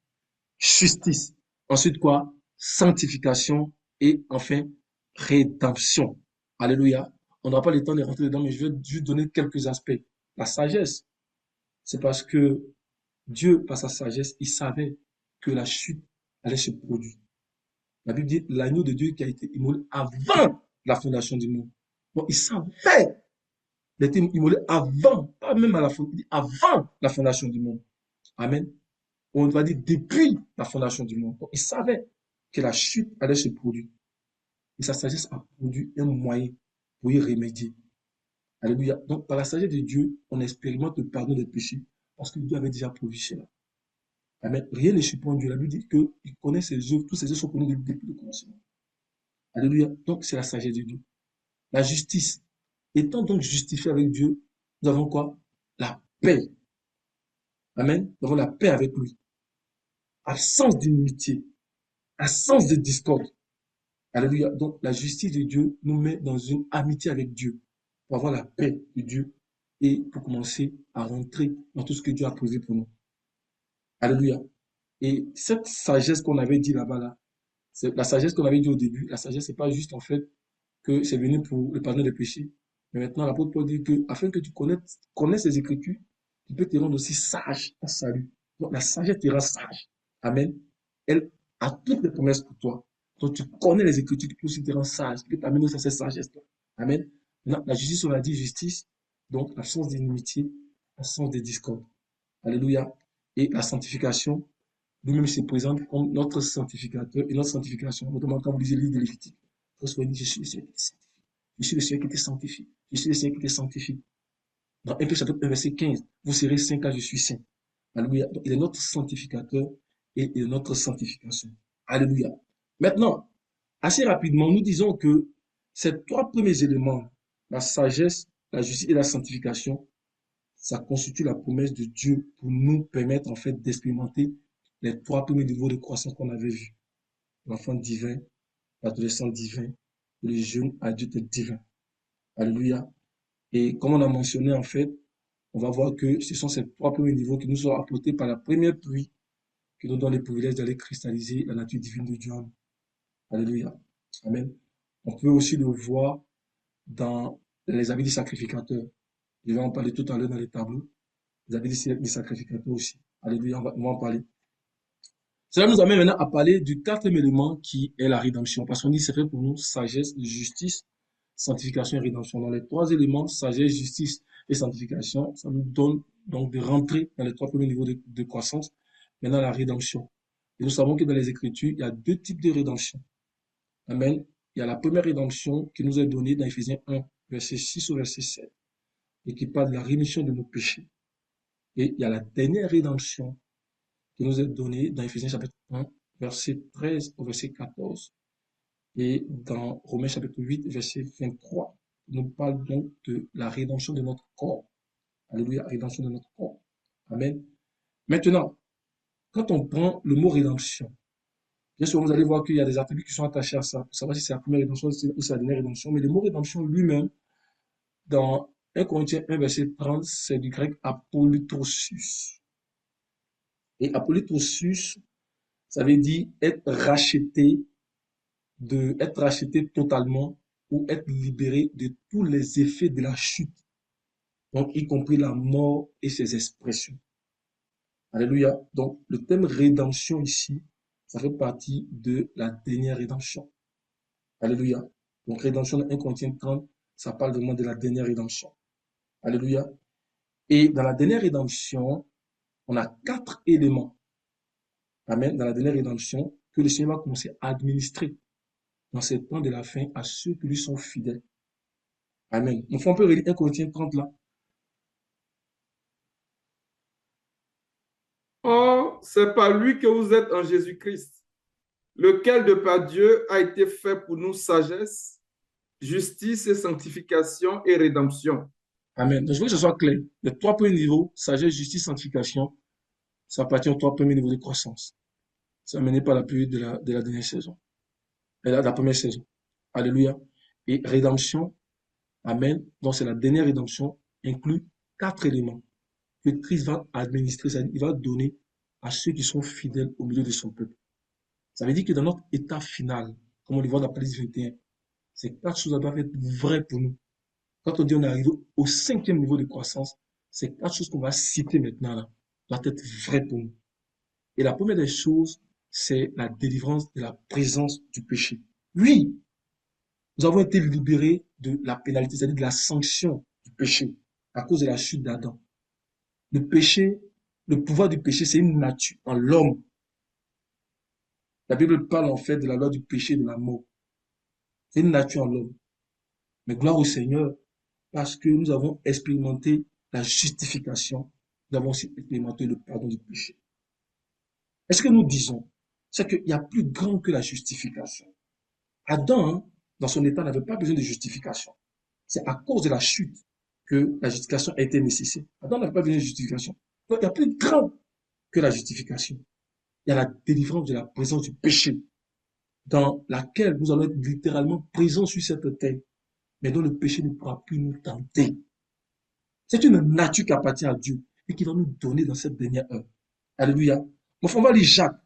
[SPEAKER 1] Justice. Ensuite quoi? Sanctification. Et enfin, rédemption. Alléluia. On n'aura pas le temps de rentrer dedans, mais je vais juste donner quelques aspects. La sagesse, c'est parce que Dieu, par sa sagesse, il savait que la chute allait se produire. La Bible dit l'agneau de Dieu qui a été immolé avant la fondation du monde. Donc, il savait. Il a été immolé avant, pas même à la fondation, avant la fondation du monde. Amen. On va dire depuis la fondation du monde. Donc, il savait que la chute allait se produire. Et sa sagesse a produit un moyen pour y remédier. Alléluia. Donc, par la sagesse de Dieu, on expérimente le pardon des péchés parce que Dieu avait déjà produit cela. Amen. Rien ne surprend Dieu. La Bible dit qu'il connaît ses œuvres, tous ses œuvres sont connues depuis le commencement. Alléluia. Donc, c'est la sagesse de Dieu. La justice. Étant donc justifié avec Dieu, nous avons quoi? La paix. Amen. Nous avons la paix avec lui. Absence d'inimitié. Absence de discorde. Alléluia. Donc, la justice de Dieu nous met dans une amitié avec Dieu pour avoir la paix de Dieu et pour commencer à rentrer dans tout ce que Dieu a posé pour nous. Alléluia. Et cette sagesse qu'on avait dit là-bas, là, c'est la sagesse qu'on avait dit au début. La sagesse, c'est pas juste en fait que c'est venu pour le pardon des péchés. Mais maintenant, l'apôtre Paul dit que afin que tu connaisses les Écritures, tu peux te rendre aussi sage en salut. Donc, la sagesse te rend sage. Amen. Elle a toutes les promesses pour toi. Donc, tu connais les Écritures qui peuvent aussi te rendre sage, qui peut t'amener à cette sagesse-là. Amen. Maintenant, la justice, on a dit justice. Donc, l'absence d'inimitié, l'absence de discorde. Alléluia. Et la sanctification, lui-même se présente comme notre sanctificateur et notre sanctification. Notamment quand vous lisez le livre de Lévitique, vous soyez dit, je suis le Seigneur qui te sanctifie. Je suis le Seigneur qui te sanctifie. Je suis le Seigneur qui te sanctifie. Dans 1 chapitre 1, verset 15, vous serez saints car je suis saint. Alléluia. Donc, il est notre sanctificateur et il est notre sanctification. Alléluia. Maintenant, assez rapidement, nous disons que ces 3 premiers éléments, la sagesse, la justice et la sanctification, ça constitue la promesse de Dieu pour nous permettre en fait d'expérimenter les 3 premiers niveaux de croissance qu'on avait vus. L'enfant divin, l'adolescent divin, le jeune adulte divin. Alléluia. Et comme on a mentionné en fait, on va voir que ce sont ces 3 premiers niveaux qui nous sont apportés par la première pluie qui nous donne le privilège d'aller cristalliser la nature divine de Dieu. Alléluia. Amen. On peut aussi le voir dans les habits des sacrificateurs. Je vais en parler tout à l'heure dans les tableaux. Les habits des sacrificateurs aussi. Alléluia, on va en parler. Cela nous amène maintenant à parler du 4e élément qui est la rédemption. Parce qu'on dit c'est fait pour nous sagesse, justice, sanctification et rédemption. Dans les 3 éléments, sagesse, justice et sanctification, ça nous donne donc de rentrer dans les 3 premiers niveaux de croissance. Maintenant, la rédemption. Et nous savons que dans les Écritures, il y a 2 types de rédemption. Amen. Il y a la première rédemption qui nous est donnée dans Éphésiens 1, verset 6 au verset 7. et qui parle de la rémission de nos péchés. Et il y a la dernière rédemption qui nous est donnée dans Éphésiens chapitre 1, verset 13 au verset 14. Et dans Romains chapitre 8, verset 23, il nous parle donc de la rédemption de notre corps. Alléluia, rédemption de notre corps. Amen. Maintenant, quand on prend le mot rédemption, bien sûr, vous allez voir qu'il y a des attributs qui sont attachés à ça, pour savoir si c'est la première rédemption ou c'est la dernière rédemption. Mais le mot rédemption lui-même, dans 1 Corinthiens 1, verset 30, c'est du grec apolutrosus. Et apolutrosus, ça veut dire être racheté totalement ou être libéré de tous les effets de la chute, donc y compris la mort et ses expressions. Alléluia. Donc, le thème rédemption ici, ça fait partie de la dernière rédemption. Alléluia. Donc, rédemption de 1 Corinthiens 30, ça parle vraiment de la dernière rédemption. Alléluia. Et dans la dernière rédemption, on a 4 éléments. Amen. Dans la dernière rédemption, que le Seigneur va commencer à administrer dans ces temps de la fin à ceux qui lui sont fidèles. Amen. Mon frère, on peut relire 1 Corinthiens 30 là.
[SPEAKER 2] Or, c'est par lui que vous êtes en Jésus-Christ, lequel de par Dieu a été fait pour nous sagesse, justice et sanctification et rédemption.
[SPEAKER 1] Amen. Donc, je veux que ce soit clair. Les 3 premiers niveaux, sagesse, justice, sanctification, ça appartient aux 3 premiers niveaux de croissance. Ça mené par la période de la dernière saison. Et la première saison. Alléluia. Et rédemption, Amen. Donc, c'est la dernière rédemption, inclut 4 éléments que Christ va administrer, il va donner à ceux qui sont fidèles au milieu de son peuple. Ça veut dire que dans notre état final, comme on le voit dans l'Apocalypse 21, ces 4 choses doivent être vraies pour nous. Quand on dit on est arrivé au 5e niveau de croissance, ces 4 choses qu'on va citer maintenant là, doivent être vraies pour nous. Et la première des choses, c'est la délivrance de la présence du péché. Oui, nous avons été libérés de la pénalité, c'est-à-dire de la sanction du péché à cause de la chute d'Adam. Le péché, le pouvoir du péché, c'est une nature en l'homme. La Bible parle en fait de la loi du péché et de la mort. C'est une nature en l'homme. Mais gloire au Seigneur, parce que nous avons expérimenté la justification, nous avons aussi expérimenté le pardon du péché. Et ce que nous disons, c'est qu'il y a plus grand que la justification. Adam, dans son état, n'avait pas besoin de justification. C'est à cause de la chute que la justification a été nécessaire. Adam n'avait pas besoin de justification. Donc, il y a plus grand que la justification. Il y a la délivrance de la présence du péché, dans laquelle nous allons être littéralement présents sur cette terre, mais dont le péché ne pourra plus nous tenter. C'est une nature qui appartient à Dieu et qui va nous donner dans cette dernière heure. Alléluia. Mon frère, on va lire Jacques.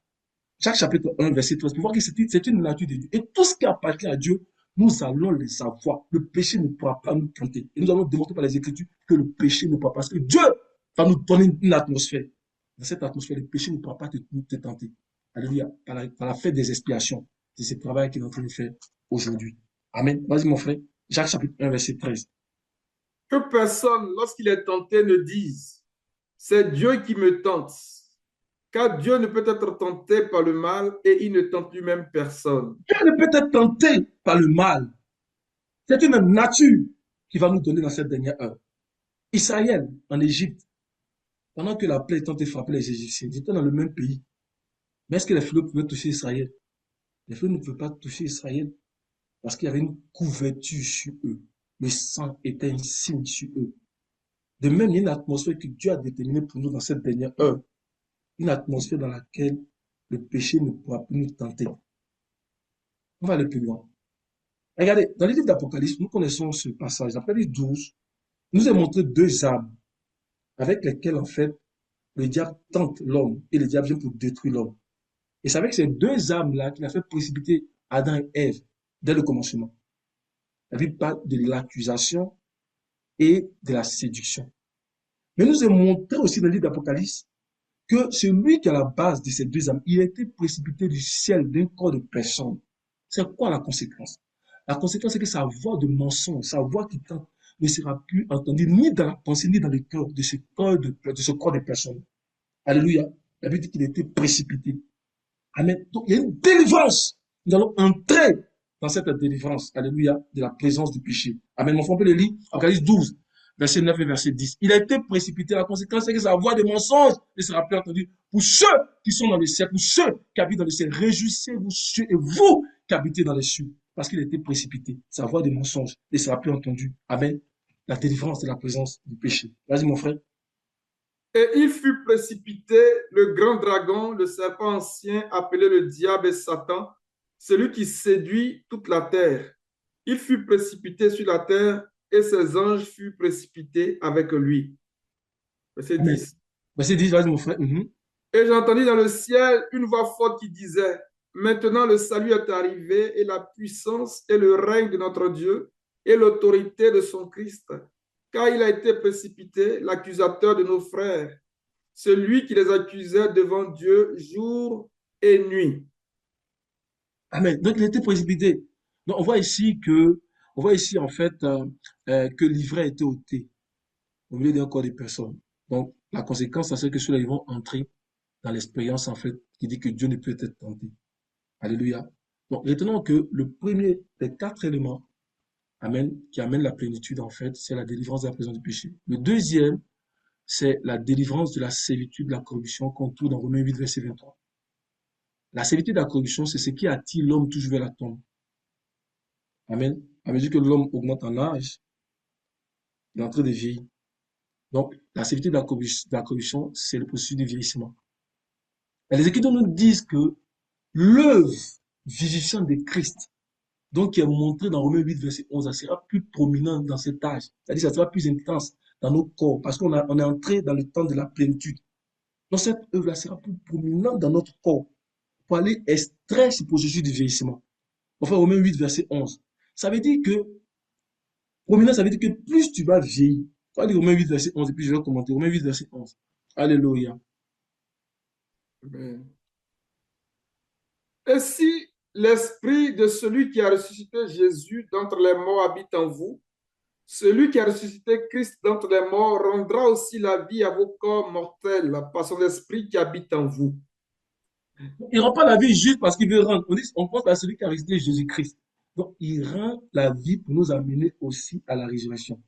[SPEAKER 1] Jacques chapitre 1, verset 13, pour voir que c'est une nature de Dieu. Et tout ce qui appartient à Dieu, nous allons les savoir. Le péché ne pourra pas nous tenter. Et nous allons démontrer par les Écritures que le péché ne pourra pas. Parce que Dieu va nous donner une atmosphère. Dans cette atmosphère, le péché ne pourra pas te tenter. Alléluia. Par la fête des expiations. C'est ce travail qu'il est en train de faire aujourd'hui. Amen. Vas-y, mon frère. Jacques chapitre 1, verset 13.
[SPEAKER 2] Que personne, lorsqu'il est tenté, ne dise, c'est Dieu qui me tente. Car Dieu ne peut être tenté par le mal et il ne tente lui-même personne.
[SPEAKER 1] Dieu ne peut être tenté par le mal. C'est une nature qui va nous donner dans cette dernière heure. Israël, en Égypte, pendant que la plaie est en train de frapper les Égyptiens, ils étaient dans le même pays. Mais est-ce que les fléaux pouvaient toucher Israël? Les fléaux ne pouvaient pas toucher Israël parce qu'il y avait une couverture sur eux. Le sang était un signe sur eux. De même, il y a une atmosphère que Dieu a déterminée pour nous dans cette dernière heure. Une atmosphère dans laquelle le péché ne pourra plus nous tenter. On va aller plus loin. Regardez, dans les livres d'Apocalypse, nous connaissons ce passage. L'Apocalypse 12 nous a montré 2 armes avec lesquelles, en fait, le diable tente l'homme et le diable vient pour détruire l'homme. Et c'est avec ces 2 armes-là qu'il a fait précipiter Adam et Ève dès le commencement. La Bible parle de l'accusation et de la séduction. Mais nous a montré aussi dans le livre d'Apocalypse que celui qui est à la base de ces 2 âmes, il a été précipité du ciel d'un corps de personne. C'est quoi la conséquence? La conséquence, c'est que sa voix de mensonge, sa voix qui tente, ne sera plus entendue ni dans la pensée, ni dans le cœur de ce corps de personne. Alléluia. La Bible dit qu'il a été précipité. Amen. Donc, il y a une délivrance. Nous allons entrer dans cette délivrance. Alléluia. De la présence du péché. Amen. Mon frère, on peut le lire. Apocalypse 12, verset 9 et verset 10. Il a été précipité. La conséquence, c'est que sa voix de mensonge ne sera plus entendue. Pour ceux qui sont dans le ciel, pour ceux qui habitent dans le ciel, réjouissez-vous, cieux, et vous qui habitez dans les cieux, parce qu'il a été précipité. Sa voix de mensonge ne sera plus entendue. Amen. La délivrance de la présence du péché. Vas-y, mon frère.
[SPEAKER 2] Et il fut précipité, le grand dragon, le serpent ancien, appelé le diable et Satan, celui qui séduit toute la terre. Il fut précipité sur la terre et ses anges furent précipités avec lui. Verset
[SPEAKER 1] Amen.
[SPEAKER 2] 10.
[SPEAKER 1] Verset 10, vas-y, mon frère. Mhm.
[SPEAKER 2] Et j'entendis dans le ciel une voix forte qui disait, maintenant le salut est arrivé et la puissance et le règne de notre Dieu et l'autorité de son Christ. Car il a été précipité, l'accusateur de nos frères, celui qui les accusait devant Dieu jour et nuit.
[SPEAKER 1] Amen. Donc, il a été précipité. Donc, on voit ici, en fait, que l'ivraie a été ôté au milieu d'un corps de personnes. Donc, la conséquence, c'est que ceux-là, ils vont entrer dans l'expérience, en fait, qui dit que Dieu ne peut être tenté. Alléluia. Donc, retenons que le premier des quatre éléments, amen, qui amène la plénitude, en fait, c'est la délivrance de la présence du péché. Le deuxième, c'est la délivrance de la servitude de la corruption qu'on trouve dans Romains 8, verset 23. La servitude de la corruption, c'est ce qui attire l'homme toujours vers la tombe. Amen. À mesure que l'homme augmente en âge, il est en train de vieillir. Donc, la servitude de la corruption, c'est le processus de vieillissement. Et les Écritures nous disent que l'œuvre vivifiante de Christ, donc qui est montrée dans Romains 8, verset 11, elle sera plus prominente dans cet âge. C'est-à-dire, ça sera plus intense dans nos corps, parce on est entré dans le temps de la plénitude. Donc, cette œuvre-là sera plus prominente dans notre corps pour aller extraire ce processus de vieillissement. Enfin, Romains 8, verset 11. Ça veut dire que, prominent, ça veut dire que plus tu vas vieillir. On va lire Romains 8, verset 11, et puis je vais commenter. Romains 8, verset 11. Alléluia.
[SPEAKER 2] Amen. Et si l'esprit de celui qui a ressuscité Jésus d'entre les morts habite en vous, celui qui a ressuscité Christ d'entre les morts rendra aussi la vie à vos corps mortels par son esprit qui habite en vous.
[SPEAKER 1] Il ne rend pas la vie juste parce qu'il veut rendre. On pense à celui qui a ressuscité Jésus-Christ. Donc, il rend la vie pour nous amener aussi à la résurrection.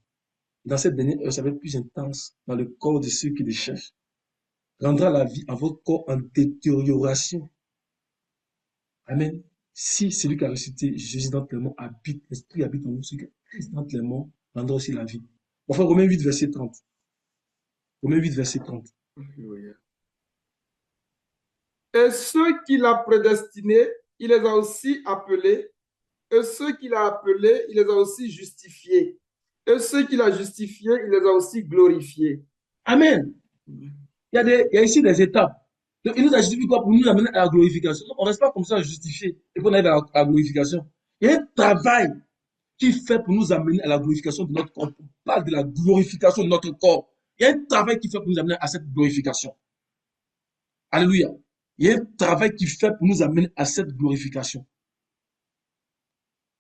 [SPEAKER 1] Dans cette dernière heure, ça va être plus intense dans le corps de ceux qui le cherchent. Rendra la vie à votre corps en détérioration. Amen. Si celui qui a ressuscité Jésus d'entre les morts habite, l'esprit habite en nous, celui qui a Christ d'entre les morts rendra aussi la vie. Enfin, Romains 8, verset 30. Romains 8, verset 30.
[SPEAKER 2] Et ceux qu'il a prédestinés, il les a aussi appelés. Et ceux qu'il a appelés, il les a aussi justifiés. Et ceux qu'il a justifiés, il les a aussi glorifiés.
[SPEAKER 1] Amen. Il y a ici des étapes. Donc, il nous a justifié quoi pour nous amener à la glorification. On ne reste pas comme ça justifié et qu'on arrive à la glorification. Il y a un travail qui fait pour nous amener à la glorification de notre corps. On parle de la glorification de notre corps. Il y a un travail qui fait pour nous amener à cette glorification. Alléluia. Il y a un travail qui fait pour nous amener à cette glorification.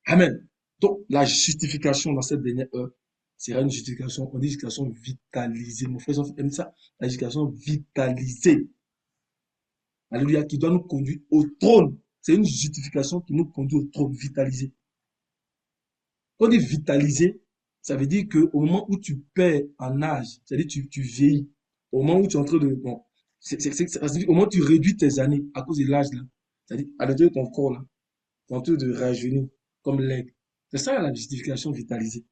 [SPEAKER 1] Amen. Donc, la justification dans cette dernière heure sera une justification, on dit justification vitalisée. Mon frère aime ça, la justification vitalisée. Alléluia, qui doit nous conduire au trône. C'est une justification qui nous conduit au trône vitalisé. Quand on dit vitalisé, ça veut dire qu'au moment où tu perds en âge, c'est-à-dire tu vieillis, au moment où tu es en train de... Bon, ça veut dire au moment où tu réduis tes années à cause de l'âge, là, c'est-à-dire à l'intérieur de ton corps, là, tu es en train de rajeunir comme l'aigle. C'est ça la justification vitalisée.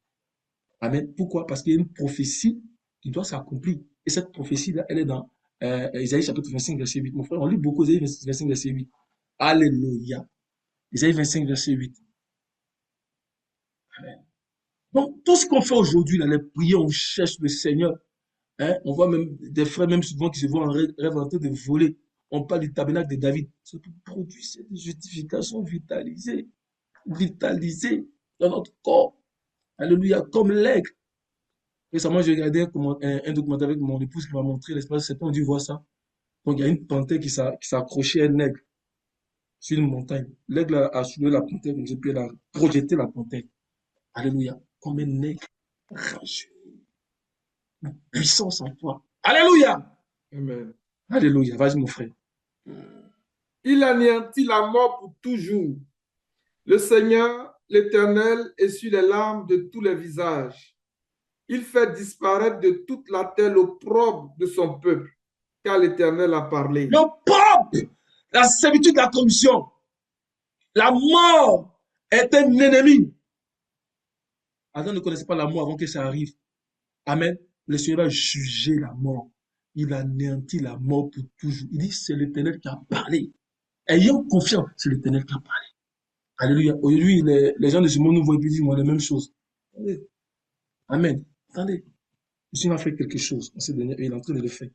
[SPEAKER 1] Amen. Pourquoi? Parce qu'il y a une prophétie qui doit s'accomplir. Et cette prophétie-là, elle est dans Isaïe chapitre 25, verset 8. Mon frère, on lit beaucoup Isaïe 25, verset 8. Alléluia. Isaïe 25, verset 8. Amen. Donc, tout ce qu'on fait aujourd'hui, là, les prières, on cherche le Seigneur. Hein, on voit même des frères, même souvent, qui se voient en rêve en train de voler. On parle du tabernacle de David. C'est pour produire cette justification vitalisée. Vitalisée dans notre corps. Alléluia. Comme l'aigle. Récemment, j'ai regardé un documentaire avec mon épouse qui m'a montré l'espace. Certains ont dû voir ça. Donc, il y a une panthère qui s'est accrochée à un aigle sur une montagne. L'aigle a soulevé la panthère comme ça, puis elle a projeté la panthère. Alléluia. Comme un aigle rageux. Une puissance en toi. Alléluia.
[SPEAKER 2] Amen.
[SPEAKER 1] Alléluia. Vas-y, mon frère.
[SPEAKER 2] Il anéantit la mort pour toujours. Le Seigneur, l'Éternel, essuie les larmes de tous les visages. Il fait disparaître de toute la terre l'opprobre de son peuple, car l'Éternel a parlé.
[SPEAKER 1] Le peuple, la servitude de la corruption, la mort est un ennemi. Adam ne connaissait pas la mort avant que ça arrive. Amen. Le Seigneur va juger la mort. Il anéantit la mort pour toujours. Il dit, c'est l'Éternel qui a parlé. Ayons confiance, c'est l'Éternel qui a parlé. Alléluia. Aujourd'hui, les gens de ce monde nous voient et disent moi, la même chose. Amen. Attendez. Le Seigneur a fait quelque chose. Il est en train de le faire.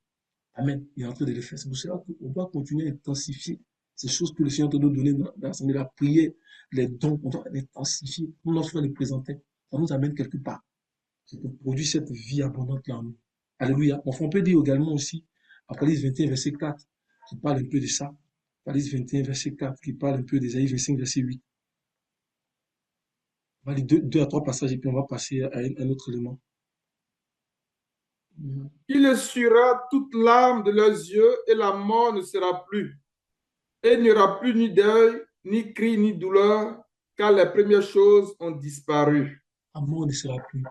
[SPEAKER 1] Amen. Il est en train de le faire. C'est pour cela qu'on doit continuer à intensifier ces choses que le Seigneur nous donne dans l'assemblée, la prière, les dons. On doit les intensifier. On doit les présenter. Ça nous amène quelque part. C'est pour produire cette vie abondante là en nous. Alléluia. Enfin, on peut dire également aussi, Apocalypse 21, verset 4, qui parle un peu de ça. Apocalypse 21, verset 4, qui parle un peu d'Ésaïe 25, verset 8. On va lire deux à trois passages et puis on va passer à un autre élément.
[SPEAKER 2] Il essuiera toute larme de leurs yeux et la mort ne sera plus. Et il n'y aura plus ni deuil, ni cri, ni douleur, car les premières choses ont disparu.
[SPEAKER 1] La mort ne sera plus.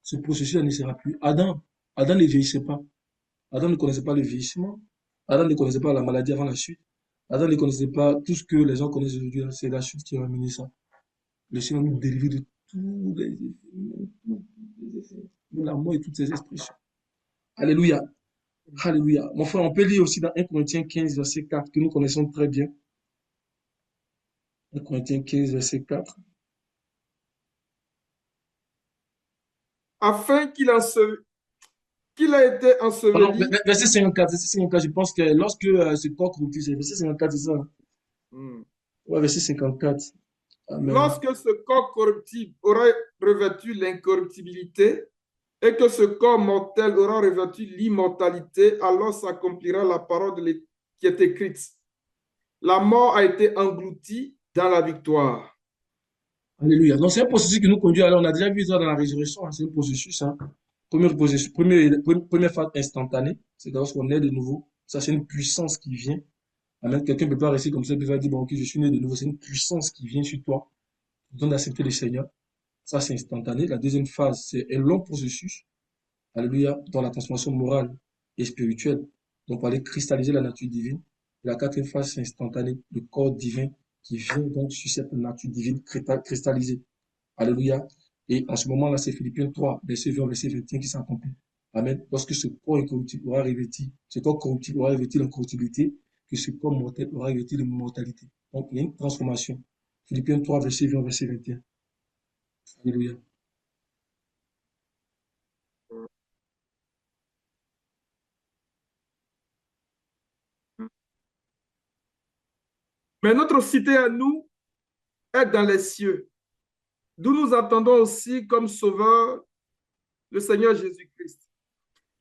[SPEAKER 1] Ce processus ne sera plus. Adam ne vieillissait pas. Adam ne connaissait pas le vieillissement. Adam ne connaissait pas la maladie avant la chute. Adam ne connaissait pas tout ce que les gens connaissent aujourd'hui. C'est la chute qui a amené ça. Le Seigneur nous délivre de tous les effets, de la mort et toutes ses expressions. Alléluia. Alléluia. Mon frère, on peut lire aussi dans 1 Corinthiens 15, verset 4, que nous connaissons très bien. 1 Corinthiens 15, verset 4.
[SPEAKER 2] Afin qu'il a été
[SPEAKER 1] Pardon,
[SPEAKER 2] enseveli.
[SPEAKER 1] verset 54, je pense que lorsque ce corps corruptible, c'est verset 54, c'est ça? Ouais, verset 54. Amen.
[SPEAKER 2] Lorsque ce corps corruptible aura revêtu l'incorruptibilité et que ce corps mortel aura revêtu l'immortalité, alors s'accomplira la parole qui est écrite. La mort a été engloutie dans la victoire.
[SPEAKER 1] Alléluia. Donc, c'est un processus qui nous conduit. Alors, on a déjà vu ça dans la résurrection. Hein, c'est un processus. Hein. Première phase instantanée, c'est lorsqu'on est de nouveau. Ça, c'est une puissance qui vient. Amen. Quelqu'un ne peut pas rester comme ça, il peut pas dire, bon, ok, je suis né de nouveau. C'est une puissance qui vient sur toi, qui donne d'accepter le Seigneur. Ça, c'est instantané. La deuxième phase, c'est un long processus. Alléluia. Dans la transformation morale et spirituelle. Donc, pour aller cristalliser la nature divine. Et la quatrième phase, c'est instantané. Le corps divin qui vient donc sur cette nature divine cristallisée. Alléluia. Et en ce moment-là, c'est Philippiens 3, verset 20, verset 21 qui s'accomplit. Amen. Lorsque ce corps incorruptible aura revêti, ce corps corruptible aura revêti l'incorruptibilité, que ce corps mortel aura revêti l'immortalité. Donc, il y a une transformation. Philippiens 3, verset 20, verset 21. Alléluia.
[SPEAKER 2] Mais notre cité à nous est dans les cieux, d'où nous attendons aussi comme sauveur le Seigneur Jésus-Christ,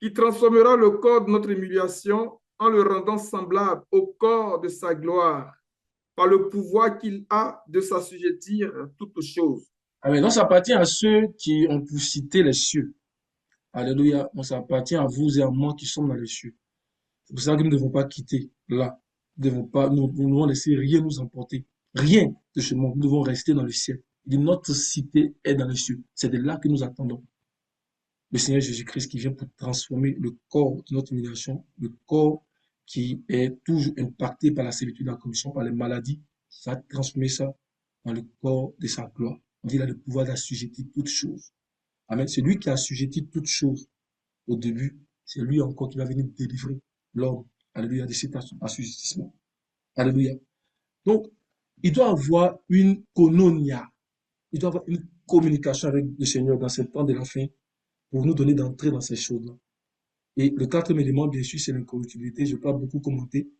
[SPEAKER 2] qui transformera le corps de notre humiliation en le rendant semblable au corps de sa gloire, par le pouvoir qu'il a de s'assujettir à toutes choses.
[SPEAKER 1] Amen. Donc, ça appartient à ceux qui ont pour citer les cieux. Alléluia. Donc, ça appartient à vous et à moi qui sommes dans les cieux. C'est pour ça que nous ne devons pas quitter là. Nous ne devons laisser rien nous emporter. Rien de ce monde. Nous devons rester dans le ciel. Et notre cité est dans les cieux. C'est de là que nous attendons le Seigneur Jésus-Christ qui vient pour transformer le corps de notre humiliation, le corps qui est toujours impacté par la servitude de la corruption, par les maladies. Ça a transformé ça dans le corps de sa gloire. On dit qu'il a le pouvoir d'assujettir toutes choses. Amen. C'est lui qui a assujetti toutes choses au début. C'est lui encore qui va venir délivrer l'homme. Alléluia, de cet assujettissement. Alléluia. Donc, il doit avoir une koinonia. Il doit avoir une communication avec le Seigneur dans ce temps de la fin pour nous donner d'entrer dans ces choses-là. Et le quatrième élément, bien sûr, c'est l'incorruptibilité. Je ne vais pas beaucoup commenter.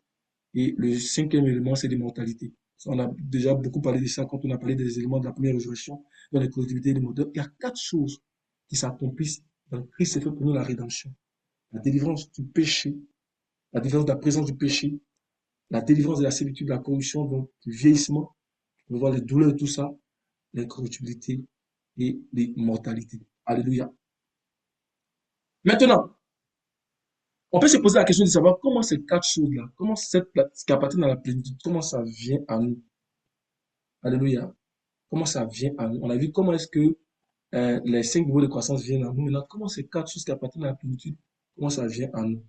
[SPEAKER 1] Et le cinquième élément, c'est l'immortalité. On a déjà beaucoup parlé de ça quand on a parlé des éléments de la première résurrection, dans l'incorruptibilité et l'immortalité. Il y a quatre choses qui s'accomplissent dans Christ, c'est fait pour nous la rédemption. La délivrance du péché, la délivrance de la présence du péché, la délivrance de la servitude, de la corruption, donc du vieillissement, on voit les douleurs et tout ça, l'incorruptibilité et l'immortalité. Alléluia. Maintenant, on peut se poser la question de savoir comment ces quatre choses-là, comment ce qui appartient à la plénitude, comment ça vient à nous. Alléluia. Comment ça vient à nous. On a vu comment est-ce que les 5 niveaux de croissance viennent à nous. Maintenant, comment ces 4 choses qui appartiennent à la plénitude, comment ça vient à nous?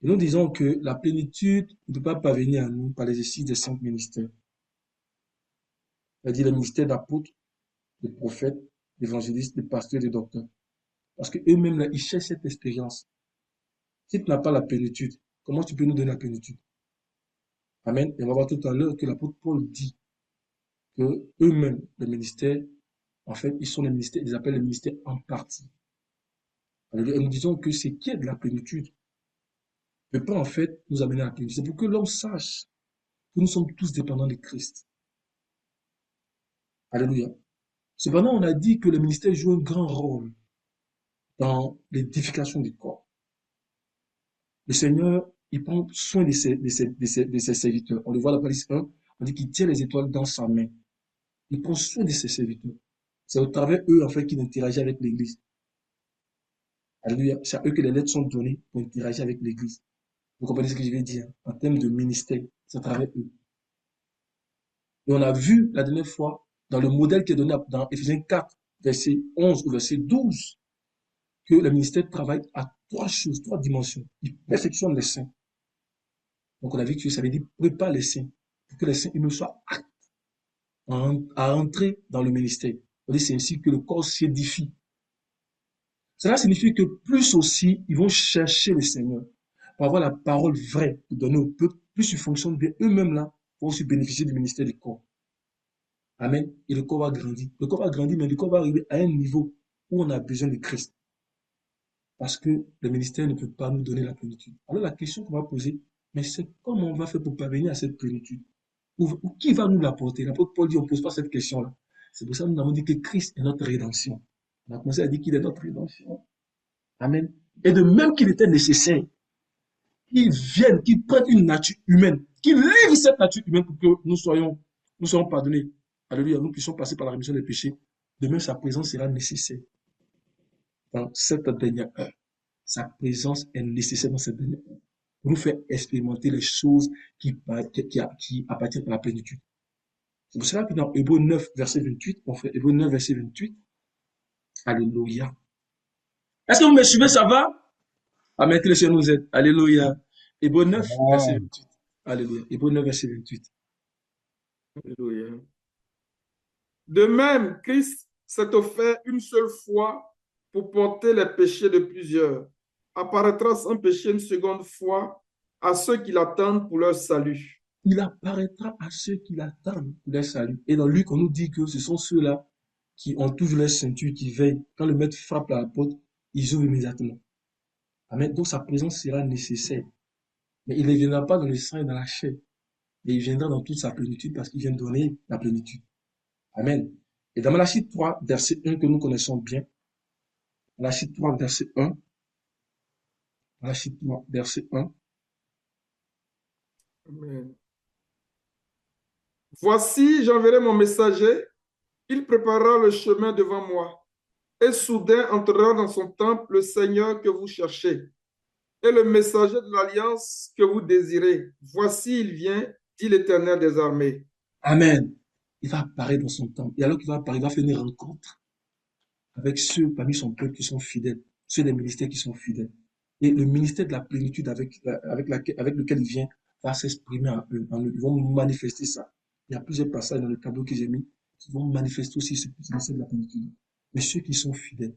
[SPEAKER 1] Et nous disons que la plénitude ne peut pas parvenir à nous par l'exercice des 5 ministères. C'est-à-dire le ministère d'apôtre, de prophète, d'évangéliste, de pasteur, de docteur. Parce qu'eux-mêmes, là, ils cherchent cette expérience. Si tu n'as pas la plénitude, comment tu peux nous donner la plénitude? Amen. Et on va voir tout à l'heure que l'apôtre Paul dit que eux-mêmes, le ministère, en fait, ils sont les ministères, ils appellent les ministères en partie. Alors, nous disons que ce qui est de la plénitude ne peut pas, en fait, nous amener à la plénitude. C'est pour que l'homme sache que nous sommes tous dépendants de Christ. Alléluia. Cependant, on a dit que le ministère joue un grand rôle dans l'édification du corps. Le Seigneur, il prend soin de ses serviteurs. On le voit à la police 1, on dit qu'il tient les étoiles dans sa main. Il prend soin de ses serviteurs. C'est au travers eux, en fait, qu'il interagit avec l'Église. Alléluia. C'est à eux que les lettres sont données pour interagir avec l'Église. Vous comprenez ce que je veux dire? En termes de ministère, c'est à travers eux. Et on a vu la dernière fois, dans le modèle qui est donné dans Éphésiens 4, verset 11 ou verset 12, que le ministère travaille à 3 choses, 3 dimensions. Il perfectionne les saints. Donc on a vu que ça veut dire prépare les saints, pour que les saints ils soient aptes à entrer dans le ministère. On dit c'est ainsi que le corps s'édifie. Cela signifie que plus aussi, ils vont chercher le Seigneur pour avoir la parole vraie donnée au peuple, plus ils fonctionnent bien eux-mêmes là, pour aussi bénéficier du ministère du corps. Amen. Et le corps va grandir. Le corps va grandir, mais le corps va arriver à un niveau où on a besoin de Christ. Parce que le ministère ne peut pas nous donner la plénitude. Alors la question qu'on va poser, mais c'est comment on va faire pour parvenir à cette plénitude? Ou qui va nous l'apporter? L'apôtre Paul dit, on ne pose pas cette question-là. C'est pour ça que nous avons dit que Christ est notre rédemption. On a commencé à dire qu'il est notre rédemption. Amen. Et de même qu'il était nécessaire qu'il vienne, qu'il prenne une nature humaine, qu'il livre cette nature humaine pour que nous soyons pardonnés. Alléluia, nous puissions passer par la rémission des péchés. De même, sa présence sera nécessaire dans cette dernière heure. Sa présence est nécessaire dans cette dernière heure pour nous faire expérimenter les choses qui appartiennent à la plénitude. C'est pour cela que dans Hébreux 9, verset 28, on fait Hébreux 9, verset 28. Alléluia. Est-ce que vous me suivez, ça va? Amen, que le Seigneur nous aide. Alléluia. Hébreux 9, verset
[SPEAKER 3] Amen.
[SPEAKER 1] 28. Alléluia. Hébreux 9, verset 28.
[SPEAKER 2] Alléluia. De même, Christ s'est offert une seule fois pour porter les péchés de plusieurs. Apparaîtra sans péché une seconde fois à ceux qui l'attendent pour leur salut.
[SPEAKER 1] Il apparaîtra à ceux qui l'attendent pour leur salut. Et dans Luc, on nous dit que ce sont ceux-là qui ont toujours leur ceinture, qui veillent. Quand le maître frappe à la porte, ils ouvrent immédiatement. Amen. Donc sa présence sera nécessaire. Mais il ne viendra pas dans le sang et dans la chair. Mais il viendra dans toute sa plénitude parce qu'il vient donner la plénitude. Amen. Et dans Malachie 3, verset 1 que nous connaissons bien, Malachie 3, verset 1, Malachie 3, verset 1,
[SPEAKER 2] Amen. Voici, j'enverrai mon messager, il préparera le chemin devant moi. Et soudain entrera dans son temple le Seigneur que vous cherchez, et le messager de l'alliance que vous désirez. Voici, il vient, dit l'Éternel des armées.
[SPEAKER 1] Amen. Il va apparaître dans son temple. Et alors qu'il va apparaître, il va faire une rencontre avec ceux parmi son peuple qui sont fidèles, ceux des ministères qui sont fidèles. Et le ministère de la plénitude avec lequel il vient va s'exprimer en eux. Ils vont manifester ça. Il y a plusieurs passages dans le tableau que j'ai mis qui vont manifester aussi ce ministère de la plénitude. Mais ceux qui sont fidèles,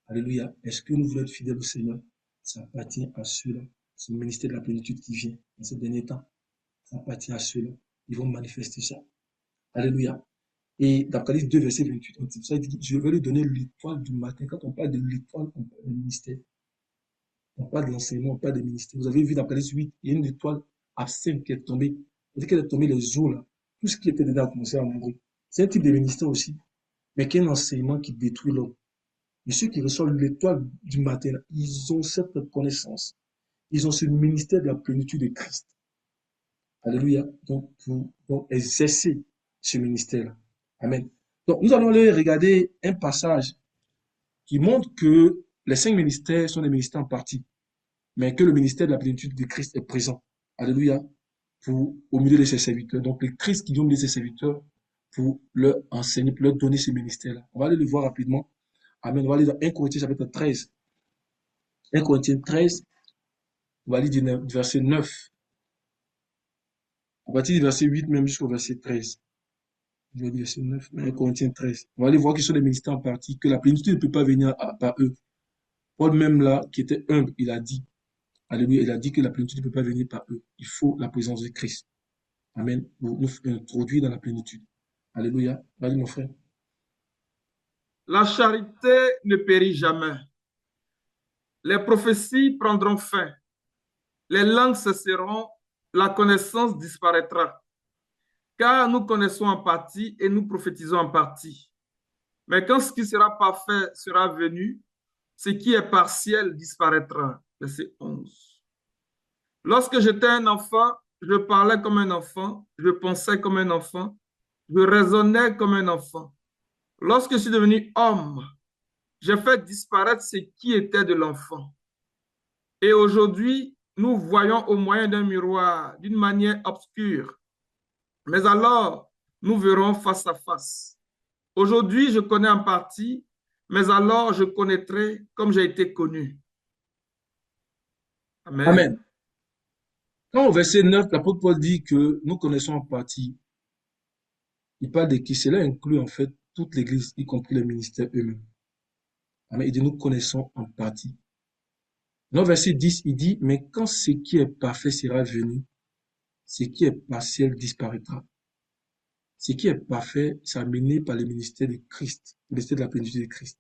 [SPEAKER 1] alléluia, est-ce que nous voulons être fidèles au Seigneur? Ça appartient à ceux-là. C'est le ministère de la plénitude qui vient dans ces derniers temps. Ça appartient à ceux-là. Ils vont manifester ça. Alléluia. Et d'Apocalypse 2, verset 28, ça dit, je vais lui donner l'étoile du matin. Quand on parle de l'étoile, on parle du ministère. On parle de l'enseignement, on parle des ministères. Vous avez vu dans Apocalypse 8, il y a une étoile absente qui est tombée. Dès qu'elle est tombée, les eaux, là, tout ce qui était dedans a commencé à mourir. C'est un type de ministère aussi, mais qui est un enseignement qui détruit l'homme. Et ceux qui reçoivent l'étoile du matin, ils ont cette connaissance. Ils ont ce ministère de la plénitude de Christ. Alléluia. Donc, pour exercer ce ministère-là. Amen. Donc, nous allons aller regarder un passage qui montre que les 5 ministères sont des ministères en partie, mais que le ministère de la plénitude de Christ est présent. Alléluia. Au milieu de ses serviteurs. Donc, le Christ qui vient au milieu de ses serviteurs pour leur enseigner, pour leur donner ce ministère-là. On va aller le voir rapidement Amen. On va aller dans 1 Corinthiens chapitre 13. 1 Corinthiens 13, on va aller du verset 9. À partir du verset 8 même jusqu'au verset 13. Je vais dire verset 9, 1 Corinthiens 13. On va aller voir qu'ils sont des ministères en partie, que la plénitude ne peut pas venir par eux. Paul même là, qui était humble, il a dit, alléluia, il a dit que la plénitude ne peut pas venir par eux. Il faut la présence de Christ. Amen. Pour nous introduire dans la plénitude. Alléluia. Vas-y mon frère.
[SPEAKER 2] La charité ne périt jamais. Les prophéties prendront fin. Les langues cesseront. La connaissance disparaîtra. Car nous connaissons en partie et nous prophétisons en partie. Mais quand ce qui sera parfait sera venu, ce qui est partiel disparaîtra. Verset 11. Lorsque j'étais un enfant, je parlais comme un enfant, je pensais comme un enfant, je raisonnais comme un enfant. Lorsque je suis devenu homme, j'ai fait disparaître ce qui était de l'enfant. Et aujourd'hui, nous voyons au moyen d'un miroir d'une manière obscure. Mais alors, nous verrons face à face. Aujourd'hui, je connais en partie, mais alors je connaîtrai comme j'ai été connu. Amen.
[SPEAKER 1] Amen. Quand au verset 9, l'apôtre Paul dit que nous connaissons en partie, il parle de qui? Cela inclut en fait toute l'Église, y compris les ministères eux-mêmes. Amen. Il dit nous connaissons en partie. Dans le verset 10, il dit, mais quand ce qui est parfait sera venu, ce qui est partiel disparaîtra. Ce qui est parfait, c'est amené par le ministère de Christ, le ministère de la plénitude de Christ.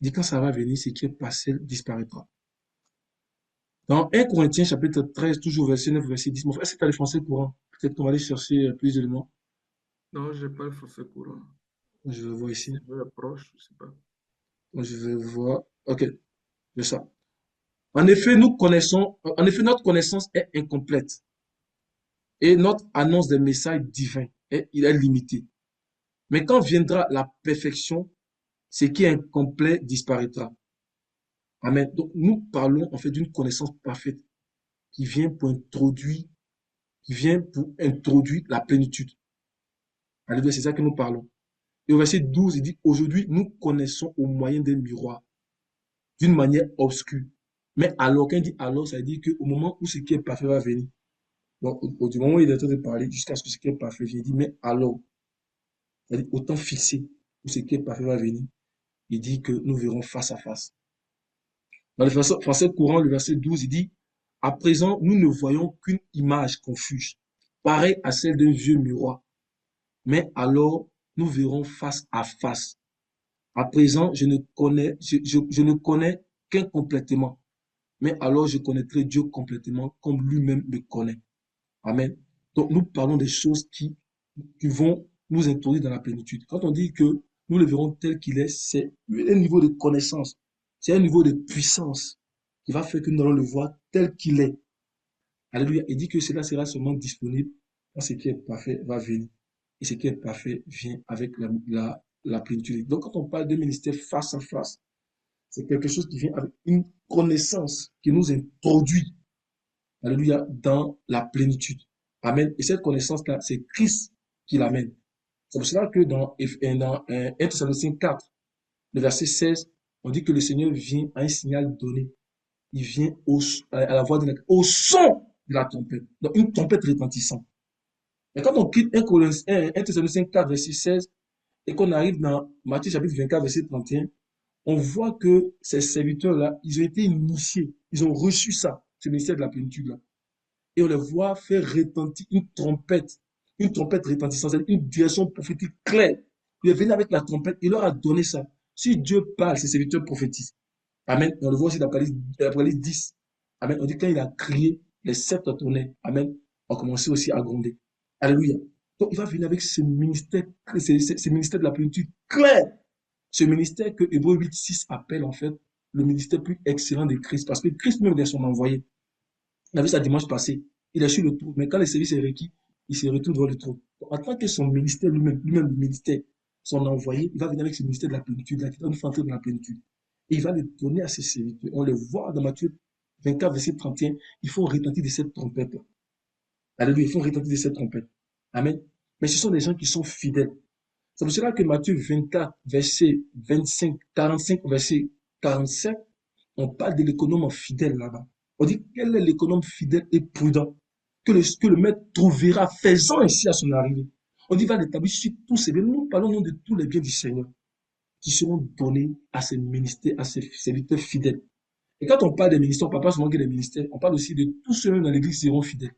[SPEAKER 1] Il dit quand ça va venir, ce qui est partiel disparaîtra. Dans 1 Corinthiens chapitre 13, toujours verset 9, verset 10, mon frère, est-ce que tu as le français courant? Peut-être qu'on va aller chercher plus d'éléments.
[SPEAKER 2] Non, je n'ai pas le français courant.
[SPEAKER 1] Je vais voir ici.
[SPEAKER 2] Je l'approche, je ne sais pas.
[SPEAKER 1] Je vais voir. Ok, c'est ça. En effet, notre connaissance est incomplète et notre annonce des messages divins il est limitée. Mais quand viendra la perfection, ce qui est incomplet disparaîtra. Amen. Donc, nous parlons en fait d'une connaissance parfaite qui vient pour introduire la plénitude. Alléluia, c'est ça que nous parlons. Et au verset 12, il dit, aujourd'hui, nous connaissons au moyen d'un miroir, d'une manière obscure. Mais alors, quand il dit alors, ça veut dire qu'au moment où ce qui est parfait va venir. Donc, du moment où il est en train de parler, jusqu'à ce que ce qui est parfait vienne, il dit, mais alors, c'est-à-dire au temps fixé où ce qui est parfait va venir, il dit que nous verrons face à face. Dans le français courant, le verset 12, il dit, à présent, nous ne voyons qu'une image confuse, pareille à celle d'un vieux miroir. Mais alors, nous verrons face à face. À présent, je ne connais qu'incomplètement. Mais alors, je connaîtrai Dieu complètement comme lui-même me connaît. Amen. Donc, nous parlons des choses qui vont nous introduire dans la plénitude. Quand on dit que nous le verrons tel qu'il est, c'est un niveau de connaissance, c'est un niveau de puissance qui va faire que nous allons le voir tel qu'il est. Alléluia. Il dit que cela sera seulement disponible quand ce qui est parfait va venir. Et ce qui est parfait vient avec la plénitude. Donc, quand on parle de ministère face à face, c'est quelque chose qui vient avec une connaissance qui nous introduit, alléluia, dans la plénitude. Amen. Et cette connaissance-là, c'est Christ qui l'amène. C'est pour cela que dans 1 Thessaloniciens 4, le verset 16, on dit que le Seigneur vient à un signal donné. Il vient à la voix au son de la trompette. Donc, une trompette retentissante. Et quand on quitte 1 Thessaloniciens 4, verset 16, et qu'on arrive dans Matthieu chapitre 24, verset 31, on voit que ces serviteurs-là, ils ont été initiés. Ils ont reçu ça, ce ministère de la plénitude-là. Et on les voit faire retentir une trompette retentissante, une direction prophétique claire. Il est venu avec la trompette, il leur a donné ça. Si Dieu parle, ses serviteurs prophétisent. Amen. On le voit aussi dans l'Apocalypse 10. Amen. On dit quand il a crié, les sept tournaient. Amen. On a commencé aussi à gronder. Alléluia. Donc il va venir avec ce ministère, ce ministère de la plénitude clair. Ce ministère que Hébreux 8:6 appelle en fait le ministère plus excellent de Christ. Parce que Christ même est son envoyé. On a vu ça dimanche passé. Il est sur le trône. Mais quand le service est requis, il se retrouve devant le trône. Donc, en tant que son ministère lui-même le ministère, son envoyé, il va venir avec ce ministère de la plénitude, là, qui va nous faire entrer dans la plénitude. Et il va le donner à ses serviteurs. On le voit dans Matthieu 24, verset 31. Il faut retentir de cette trompette. Alléluia, il faut retentir de cette trompette. Amen. Mais ce sont des gens qui sont fidèles. C'est pour cela que Matthieu 24, verset 25, 45, verset 45, on parle de l'économe fidèle là-bas. On dit quel est l'économe fidèle et prudent que le maître trouvera faisant ainsi à son arrivée. On dit va l'établir sur tous ces biens. Nous parlons de tous les biens du Seigneur qui seront donnés à ses ministères, à ses serviteurs fidèles. Et quand on parle des ministères, on ne parle pas seulement que des ministères, on parle aussi de tous ceux dans l'église qui seront fidèles.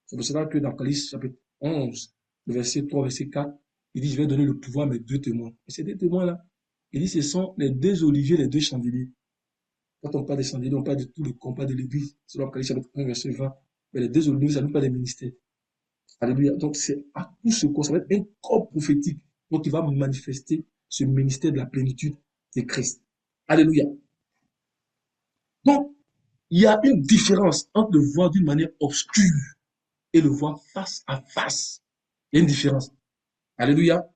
[SPEAKER 1] C'est pour cela que dans Apocalypse chapitre 11, le verset 3, verset 4, il dit, je vais donner le pouvoir à mes deux témoins. Et ces deux témoins-là, il dit, ce sont les deux oliviers, les deux chandeliers. Quand on parle des chandeliers, on parle de tout le combat de l'église. C'est dans Apocalypse chapitre 1, verset 20. Mais les deux oliviers, ça ne parle pas des ministères. Alléluia. Donc, c'est à tout ce corps, ça va être un corps prophétique. Donc, il va manifester ce ministère de la plénitude de Christ. Alléluia. Donc, il y a une différence entre le voir d'une manière obscure et le voir face à face. Il y a une différence. Alléluia.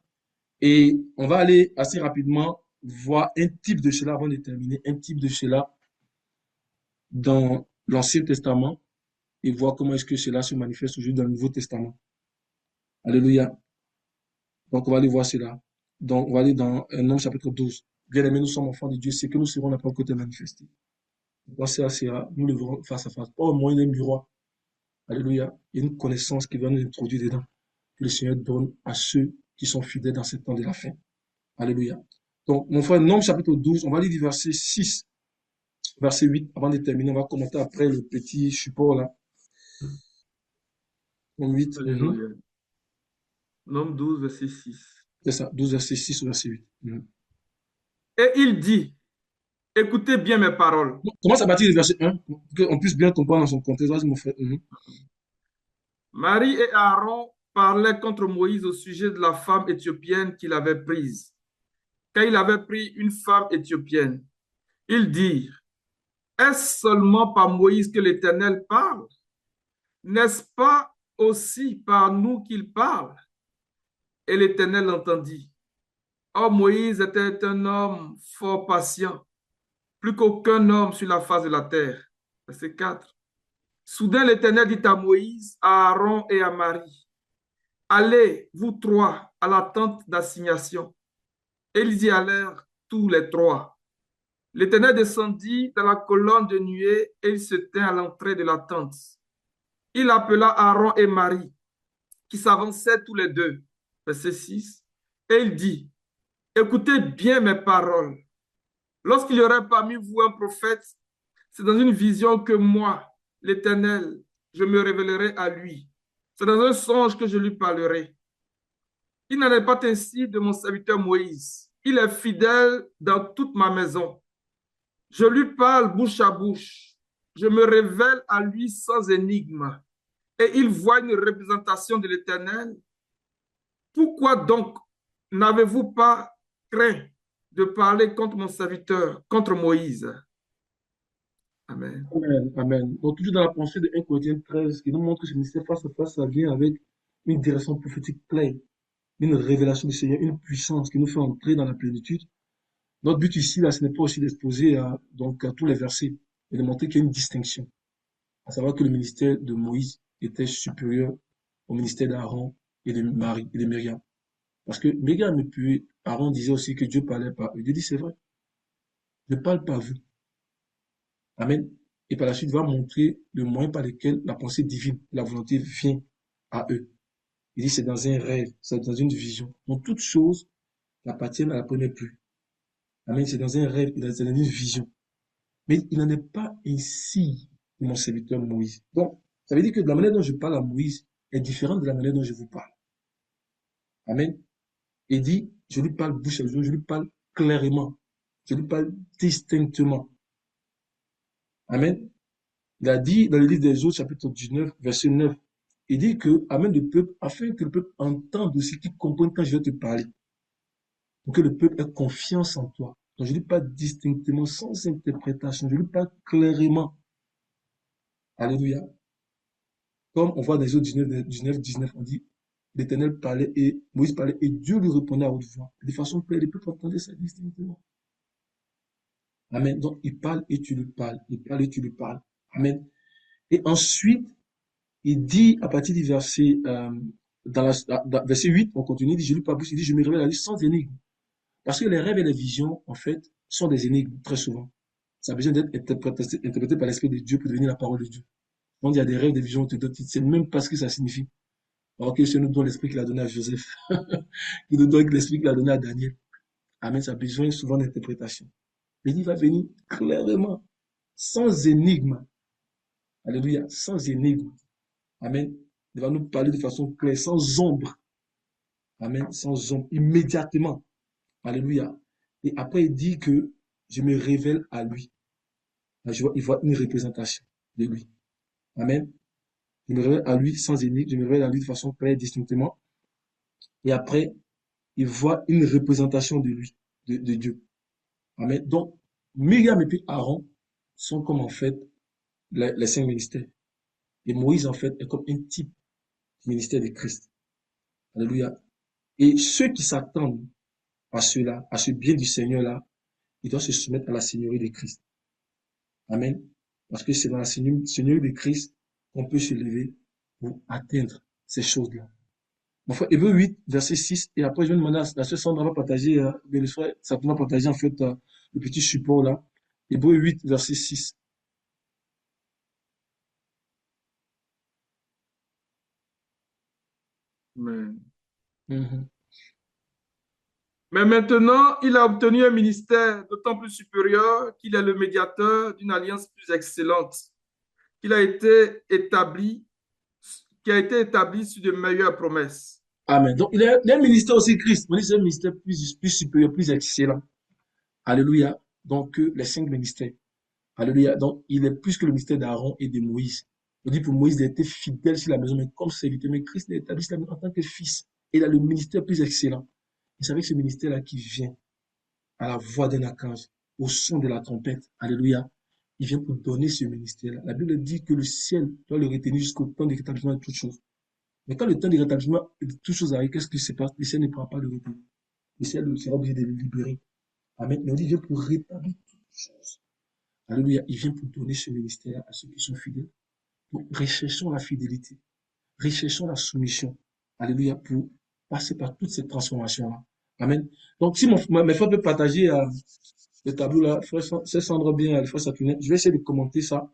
[SPEAKER 1] Et on va aller assez rapidement voir un type de cela avant de terminer, un type de cela dans l'Ancien Testament et voir comment est-ce que cela se manifeste aujourd'hui dans le Nouveau Testament. Alléluia. Donc, on va aller voir cela. Donc, on va aller dans un Homme chapitre 12. Bien-aimés, nous sommes enfants de Dieu, c'est que nous serons n'a pas côté manifesté. Donc, c'est assez rare. Nous le verrons face à face. Pas au moyen d'un miroir. Alléluia. Il y a une connaissance qui va nous introduire dedans. Que le Seigneur donne à ceux qui sont fidèles dans ce temps de la fin. Alléluia. Donc, mon frère, Nombre chapitre 12, on va lire du verset 6, verset 8, avant de terminer. On va commenter après le petit support là. Donc, 8.
[SPEAKER 2] Alléluia. Nombre 12, verset 6.
[SPEAKER 1] C'est ça, 12, verset 6 au verset 8.
[SPEAKER 2] Et il dit, écoutez bien mes paroles.
[SPEAKER 1] Commence à partir du verset 1, pour qu'on puisse bien comprendre dans son contexte. Vas-y, mon frère.
[SPEAKER 2] Marie et Aaron parlaient contre Moïse au sujet de la femme éthiopienne qu'il avait prise. Quand il avait pris une femme éthiopienne, ils dirent, est-ce seulement par Moïse que l'Éternel parle? N'est-ce pas aussi par nous qu'il parle? Et l'Éternel entendit. Or, Moïse était un homme fort patient, plus qu'aucun homme sur la face de la terre. Verset 4. Soudain, l'Éternel dit à Moïse, à Aaron et à Marie, allez, vous trois, à la tente d'assignation. Et ils y allèrent tous les trois. L'Éternel descendit dans la colonne de nuée et il se tint à l'entrée de la tente. Il appela Aaron et Marie, qui s'avançaient tous les deux. Verset 6. Et il dit, écoutez bien mes paroles. Lorsqu'il y aurait parmi vous un prophète, c'est dans une vision que moi, l'Éternel, je me révélerai à lui. C'est dans un songe que je lui parlerai. Il n'en est pas ainsi de mon serviteur Moïse. Il est fidèle dans toute ma maison. Je lui parle bouche à bouche. Je me révèle à lui sans énigme. Et il voit une représentation de l'Éternel. Pourquoi donc n'avez-vous pas craint de parler contre mon serviteur, contre Moïse? Amen.
[SPEAKER 1] Amen. Amen. Donc, toujours dans la pensée de 1 Corinthiens 13, qui nous montre que ce ministère face à face, ça vient avec une direction prophétique claire, une révélation du Seigneur, une puissance qui nous fait entrer dans la plénitude. Notre but ici, là, ce n'est pas aussi d'exposer donc, à tous les versets, mais de montrer qu'il y a une distinction. À savoir que le ministère de Moïse était supérieur au ministère d'Aaron et de Marie et de Myriam. Parce que Myriam et puis Aaron disaient aussi que Dieu parlait par eux. Dieu dit, c'est vrai, je ne parle pas vous. Amen. Et par la suite, il va montrer le moyen par lequel la pensée divine, la volonté vient à eux. Il dit, c'est dans un rêve, c'est dans une vision. Donc, toutes choses n'appartiennent à la première pluie. Amen. C'est dans un rêve, c'est dans une vision. Mais il n'en est pas ainsi de mon serviteur Moïse. Donc, ça veut dire que la manière dont je parle à Moïse est différente de la manière dont je vous parle. Amen. Il dit, je lui parle bouche à bouche, je lui parle clairement. Je lui parle distinctement. Amen. Il a dit dans le livre des Autres, chapitre 19, verset 9, il dit que, amène le peuple, afin que le peuple entende aussi, qu'il comprenne quand je vais te parler. Pour que le peuple ait confiance en toi. Donc, je ne dis pas distinctement, sans interprétation, je lui parle clairement. Alléluia. Comme on voit dans les autres 19, on dit, l'Éternel parlait et Moïse parlait et Dieu lui répondait à haute voix. De façon claire, le peuple entendait ça distinctement. Amen. Donc, il parle et tu lui parles. Il parle et tu lui parles. Amen. Et ensuite, il dit à partir du verset verset 8, on continue, il dit, je lis pas plus, il dit, je me révèle à lui sans énigme. Parce que les rêves et les visions, en fait, sont des énigmes, très souvent. Ça a besoin d'être interprété par l'Esprit de Dieu pour devenir la parole de Dieu. Quand il y a des rêves, des visions, tu ne sais même pas ce que ça signifie. Alors que c'est nous donne l'esprit qu'il a donné à Joseph, qui nous donne l'esprit qu'il a donné à Daniel. Amen, ça a besoin souvent d'interprétation. Mais il va venir clairement, sans énigme. Alléluia, sans énigme. Amen. Il va nous parler de façon claire, sans ombre. Amen, sans ombre, immédiatement. Alléluia. Et après, il dit que je me révèle à lui. Il voit une représentation de lui. Amen. Je me révèle à lui sans énigme, je me révèle à lui de façon claire, distinctement. Et après, il voit une représentation de lui, de Dieu. Amen. Donc, Myriam et puis Aaron sont comme en fait les cinq ministères. Et Moïse, en fait, est comme un type du ministère de Christ. Alléluia. Et ceux qui s'attendent à cela, à ce bien du Seigneur-là, ils doivent se soumettre à la Seigneurie de Christ. Amen. Parce que c'est dans la Seigneurie de Christ qu'on peut se lever pour atteindre ces choses-là. Mon frère, Hébreu 8, verset 6, et après je vais demander à la sœur Sandra va partager, bien le soir, ça va partager en fait le petit support là. Hébreu 8, verset 6.
[SPEAKER 2] Amen.
[SPEAKER 1] Mhm.
[SPEAKER 2] Mais maintenant, il a obtenu un ministère d'autant plus supérieur qu'il est le médiateur d'une alliance plus excellente, qu'il a été établi, qui a été établi sur de meilleures promesses.
[SPEAKER 1] Amen. Donc, il a un ministère aussi Christ. Mais c'est un ministère plus supérieur, plus excellent. Alléluia. Donc, les cinq ministères. Alléluia. Donc, il est plus que le ministère d'Aaron et de Moïse. On dit pour Moïse, il a été fidèle sur la maison, mais comme serviteur. Mais Christ l'a établi sur la maison en tant que fils. Et il a le ministère plus excellent. Et c'est avec ce ministère-là qui vient à la voix d'un archange, au son de la trompette. Alléluia. Il vient pour donner ce ministère-là. La Bible dit que le ciel doit le retenir jusqu'au temps de rétablissement de toutes choses. Mais quand le temps de rétablissement de toutes choses arrive, qu'est-ce qui se passe? Le ciel ne prend pas le retenir. Le ciel sera obligé de le libérer. Amen. Mais on dit, il vient pour rétablir toutes choses. Alléluia. Il vient pour donner ce ministère à ceux qui sont fidèles. Donc, recherchons la fidélité. Recherchons la soumission. Alléluia. Pour passer par toutes ces transformations-là. Amen. Donc, si mes frères peuvent partager le tableau là, ça semble bien, les frères Saturnin, je vais essayer de commenter ça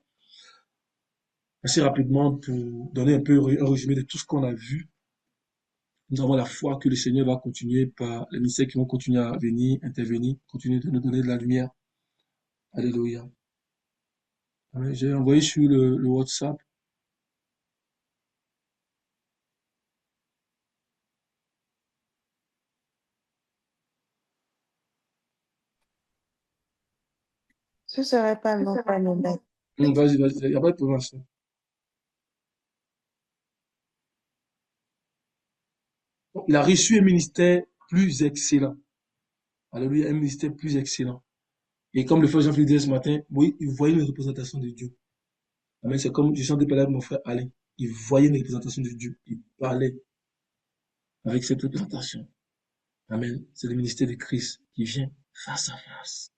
[SPEAKER 1] assez rapidement pour donner un peu un résumé de tout ce qu'on a vu. Nous avons la foi que le Seigneur va continuer par les ministères qui vont continuer à venir, intervenir, continuer de nous donner de la lumière. Alléluia. Amen. J'ai envoyé sur le WhatsApp.
[SPEAKER 3] Ce serait pas long, pas long.
[SPEAKER 1] Vas-y, vas-y, il n'y a pas de problème. Donc, il a reçu un ministère plus excellent. Alléluia, un ministère plus excellent. Et comme le frère Jean-Philippe disait ce matin, oui, il voyait une représentation de Dieu. Amen. C'est comme je chantais parler avec mon frère Alain. Il voyait une représentation de Dieu. Il parlait avec cette représentation. Amen. C'est le ministère de Christ qui vient face à face.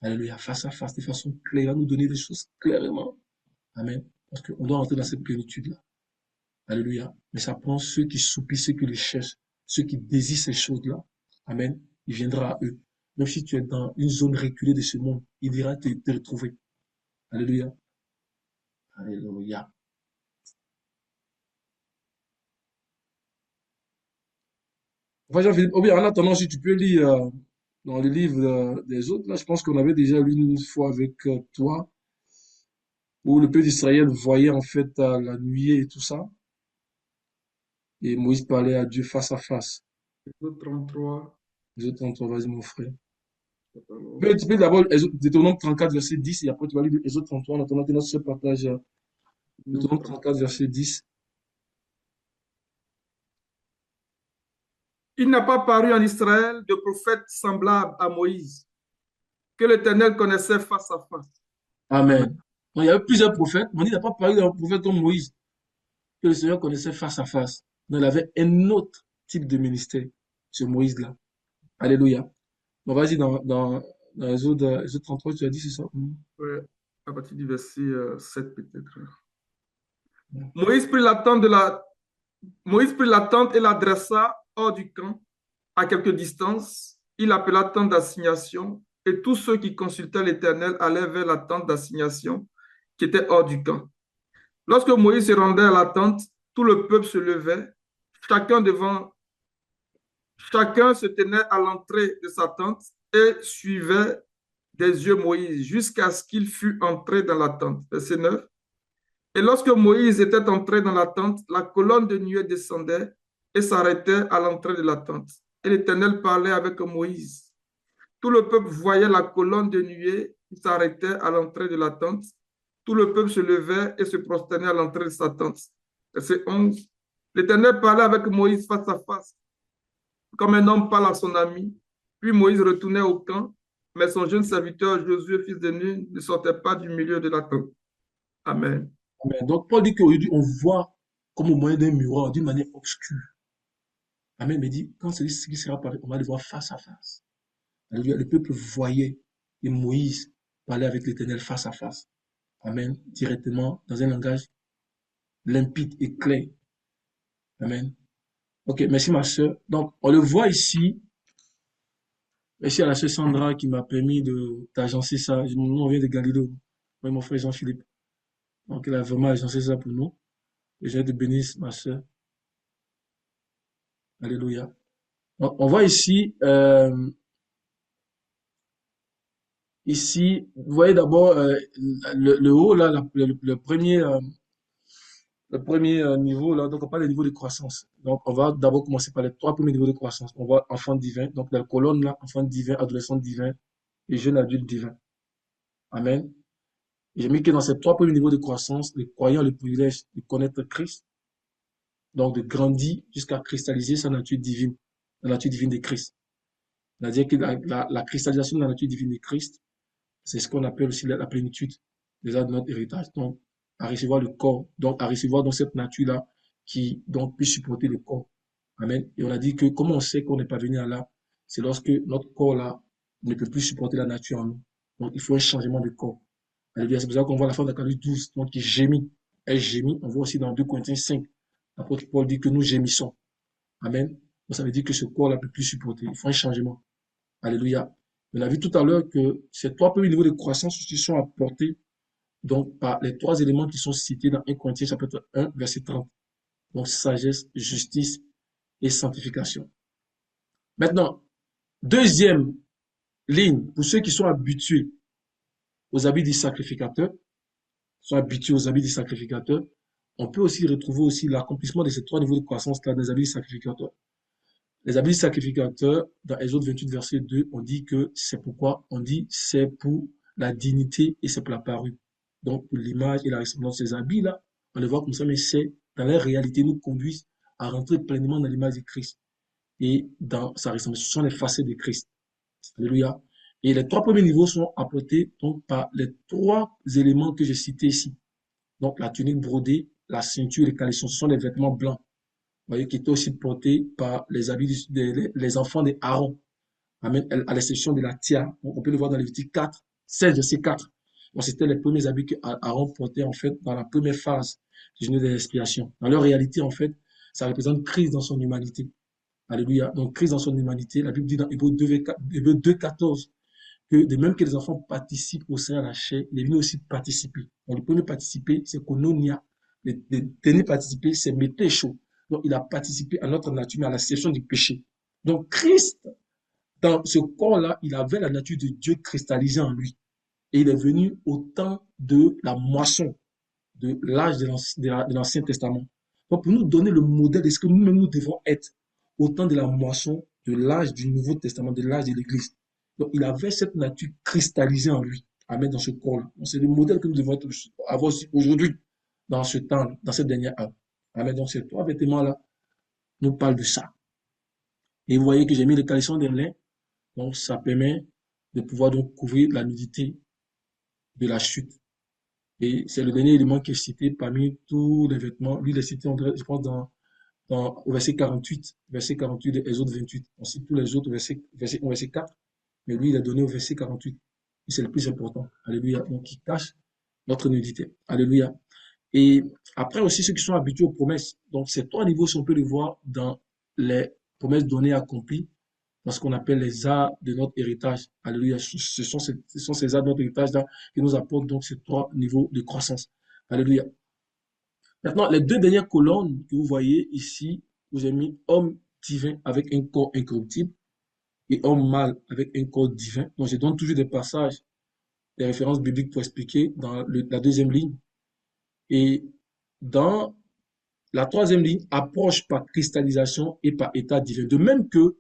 [SPEAKER 1] Alléluia, face à face, de façon claire. Il va nous donner des choses clairement. Amen. Parce qu'on doit entrer dans cette plénitude-là. Alléluia. Mais ça prend ceux qui soupissent, ceux qui les cherchent, ceux qui désirent ces choses-là. Amen. Il viendra à eux. Même si tu es dans une zone reculée de ce monde, il ira te retrouver. Alléluia. Alléluia. Enfin, Jean-Philippe, oh bien, en attendant, si tu peux lire dans les livres des autres, là, je pense qu'on avait déjà lu une fois avec toi, où le peuple d'Israël voyait en fait la nuée et tout ça, et Moïse parlait à Dieu face à face.
[SPEAKER 2] Exode 33.
[SPEAKER 1] Les autres, vas-y mon frère.
[SPEAKER 2] Alors,
[SPEAKER 1] Tu peux d'abord Deutéronome 34, verset 10, et après tu vas lire Exode 33, en attendant que notre sœur partage Deutéronome 34, verset 10.
[SPEAKER 2] il n'a pas paru en Israël de prophète semblable à Moïse, que l'Éternel connaissait face à face.
[SPEAKER 1] Amen. Donc, il y avait plusieurs prophètes, mais il n'a pas parlé d'un prophète comme Moïse, que le Seigneur connaissait face à face. Donc, il avait un autre type de ministère, ce Moïse-là. Alléluia. Bon, vas-y, dans Exode 33, tu as dit, c'est ça?
[SPEAKER 2] Ouais, à partir du verset 7 peut-être. Moïse prit la tente de la Moïse prit la tente et la dressa hors du camp, à quelque distance. Il appela tente d'assignation, et tous ceux qui consultaient l'Éternel allaient vers la tente d'assignation qui était hors du camp. Lorsque Moïse se rendait à la tente, tout le peuple se levait, chacun devant, chacun se tenait à l'entrée de sa tente et suivait des yeux Moïse jusqu'à ce qu'il fût entré dans la tente. Verset 9. Et lorsque Moïse était entré dans la tente, la colonne de nuée descendait et s'arrêtait à l'entrée de la tente. Et l'Éternel parlait avec Moïse. Tout le peuple voyait la colonne de nuée qui s'arrêtait à l'entrée de la tente. Tout le peuple se levait et se prosternait à l'entrée de sa tente. Verset 11. L'Éternel parlait avec Moïse face à face, comme un homme parle à son ami. Puis Moïse retournait au camp, mais son jeune serviteur Josué, fils de Nun, ne sortait pas du milieu de la tente. Amen.
[SPEAKER 1] Amen. Donc, Paul dit qu'aujourd'hui, on voit comme au moyen d'un miroir, d'une manière obscure. Amen. Mais dit, quand celui qui sera parlé, on va le voir face à face. Alléluia. Le peuple voyait et Moïse parlait avec l'Éternel face à face. Amen. Directement, dans un langage limpide et clair. Amen. Ok, merci ma soeur. Donc, on le voit ici. Merci à la soeur Sandra qui m'a permis d'agencer ça. Nous, on vient de Galiléo. Moi et mon frère Jean-Philippe. Donc, elle a vraiment agencé ça pour nous. Et je te bénisse, ma soeur. Alléluia. Donc, on voit ici, vous voyez d'abord le haut, là, le premier niveau, là, donc on parle des niveaux de croissance. Donc, on va d'abord commencer par les trois premiers niveaux de croissance. On voit enfant divin, donc la colonne là, enfant divin, adolescent divin et jeune adulte divin. Amen. Et j'ai mis que dans ces trois premiers niveaux de croissance, les croyants ont le privilège de connaître Christ, donc de grandir jusqu'à cristalliser sa nature divine, la nature divine de Christ. C'est-à-dire que la cristallisation de la nature divine de Christ, c'est ce qu'on appelle aussi la plénitude déjà de notre héritage. Donc, à recevoir le corps, donc à recevoir dans cette nature-là qui donc peut supporter le corps. Amen. Et on a dit que comment on sait qu'on n'est pas venu à là, c'est lorsque notre corps-là ne peut plus supporter la nature en nous. Donc, il faut un changement de corps. Alléluia. C'est pour ça qu'on voit la femme d'Apocalypse 12, donc qui gémit. Elle gémit. On voit aussi dans 2 Corinthiens 5, l'apôtre Paul dit que nous gémissons. Amen. Donc, ça veut dire que ce corps-là ne peut plus supporter. Il faut un changement. Alléluia. On a vu tout à l'heure que ces trois premiers niveaux de croissance qui sont apportés donc par les trois éléments qui sont cités dans 1 Corinthiens chapitre 1, verset 30. Donc sagesse, justice et sanctification. Maintenant, deuxième ligne, pour ceux qui sont habitués aux habits du sacrificateur, on peut aussi retrouver aussi l'accomplissement de ces trois niveaux de croissance-là des habits du sacrificateur. Les habits du sacrificateur, dans Exode 28, verset 2, on dit que c'est pourquoi, on dit c'est pour la dignité et c'est pour la parure. Donc, pour l'image et la ressemblance de ces habits-là, on les voit comme ça, mais c'est, dans la réalité, nous conduisent à rentrer pleinement dans l'image de Christ et dans sa ressemblance. Ce sont les facettes de Christ. Alléluia. Et les trois premiers niveaux sont apportés donc par les trois éléments que j'ai cités ici. Donc, la tunique brodée, la ceinture et les caleçons, ce sont les vêtements blancs. Vous voyez, qui étaient aussi portés par les habits les enfants d'Aaron. Amen. À l'exception de la tiare. Donc, on peut le voir dans Lévitique 4, 16, verset 4. Donc, c'était les premiers habits que Aaron portait, en fait, dans la première phase du jeûne de l'expiation. Dans leur réalité, en fait, ça représente Christ dans son humanité. Alléluia. Donc, Christ dans son humanité, la Bible dit dans Hébreux 2, 14, que de même que les enfants participent au sein de la chair, il est venu aussi participer. Donc, le premier participer, c'est koinonia. Le dernier participer, c'est mettre chaud. Donc, il a participé à notre nature, mais à la cessation du péché. Donc, Christ, dans ce corps-là, il avait la nature de Dieu cristallisée en lui. Et il est venu au temps de la moisson, de l'âge de l'Ancien Testament. Donc, pour nous donner le modèle de ce que nous-mêmes nous devons être au temps de la moisson, de l'âge du Nouveau Testament, de l'âge de l'Église. Donc, il avait cette nature cristallisée en lui, à mettre dans ce corps-là. C'est le modèle que nous devons avoir aujourd'hui, dans ce temps, dans cette dernière âge. Amen. Donc, ces trois vêtements-là nous parlent de ça. Et vous voyez que j'ai mis le caleçon de lin. Donc, ça permet de pouvoir donc couvrir la nudité de la chute. Et c'est le dernier élément qui est cité parmi tous les vêtements. Lui, il est cité, je pense, au verset 48 de Exode 28. On cite tous les autres verset 4, mais lui, il est donné au verset 48. Et c'est le plus important. Alléluia. Donc, il cache notre nudité. Alléluia. Et après aussi, ceux qui sont habitués aux promesses. Donc, ces trois niveaux, si on peut les voir dans les promesses données accomplies, dans ce qu'on appelle les arts de notre héritage. Alléluia. Ce sont ces arts de notre héritage-là qui nous apportent donc ces trois niveaux de croissance. Alléluia. Maintenant, les deux dernières colonnes que vous voyez ici, vous avez mis homme divin avec un corps incorruptible et homme mâle avec un corps divin. Donc, je donne toujours des passages, des références bibliques pour expliquer dans la deuxième ligne. Et dans la troisième ligne, approche par cristallisation et par état divin. De même que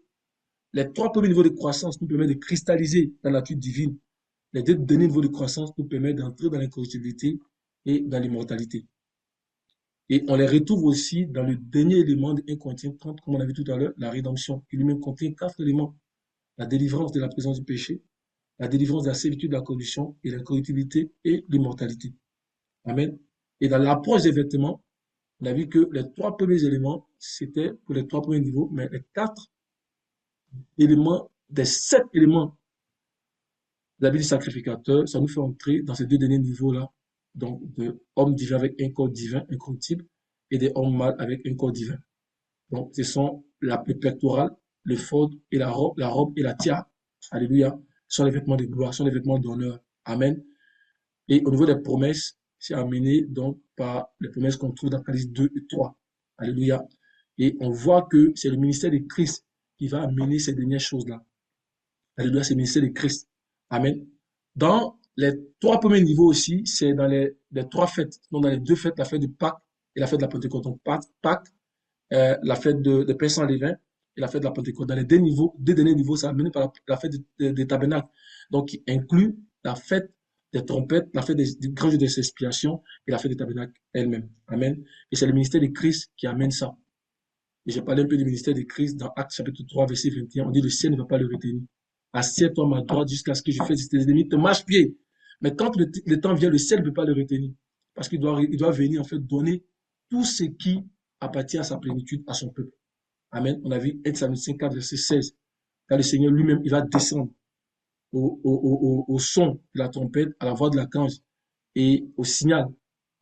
[SPEAKER 1] les trois premiers niveaux de croissance nous permettent de cristalliser dans la nature divine. Les deux derniers niveaux de croissance nous permettent d'entrer dans l'incorruptibilité et dans l'immortalité. Et on les retrouve aussi dans le dernier élément de 1 Corinthiens 30, comme on a vu tout à l'heure, la rédemption, qui lui-même contient quatre éléments. La délivrance de la présence du péché, la délivrance de la servitude de la corruption et l'incorruptibilité et l'immortalité. Amen. Et dans l'approche des vêtements, on a vu que les trois premiers éléments, c'était pour les trois premiers niveaux, mais les quatre éléments, des sept éléments de la vie du sacrificateur, ça nous fait entrer dans ces deux derniers niveaux-là, donc de hommes divins avec un corps divin incorruptible et des hommes mâles avec un corps divin. Donc, ce sont le pectoral, le faute et la robe et la tiare. Alléluia. Ce sont les vêtements de gloire, ce sont les vêtements d'honneur. Amen. Et au niveau des promesses, c'est amené donc par les promesses qu'on trouve dans Apocalypse 2 et 3. Alléluia. Et on voit que c'est le ministère de Christ qui va amener ces dernières choses-là. Alléluia, c'est le ministère de Christ. Amen. Dans les trois premiers niveaux aussi, c'est dans les trois fêtes. Donc, dans les deux fêtes, la fête de Pâques et la fête de la Pentecôte. Donc, Pâques, la fête de Père sans levain et la fête de la Pentecôte. Dans les deux derniers niveaux, c'est amené par la fête des tabernacles. Donc, qui inclut la fête des trompettes, la fête du grand jour des expiations et la fête des tabernacles elle-même. Amen. Et c'est le ministère de Christ qui amène ça. Et j'ai parlé un peu du ministère de Christ dans Actes chapitre 3, verset 21. On dit, le ciel ne va pas le retenir. Assieds-toi à ma droite jusqu'à ce que je fasse tes ennemis te marche-pied. Mais quand le temps vient, le ciel ne peut pas le retenir. Parce qu'il doit venir, en fait, donner tout ce qui appartient à sa plénitude, à son peuple. Amen. On a vu 1 Samuel 4, verset 16. Quand le Seigneur lui-même, il va descendre au son de la trompette, à la voix de l'archange et au signal.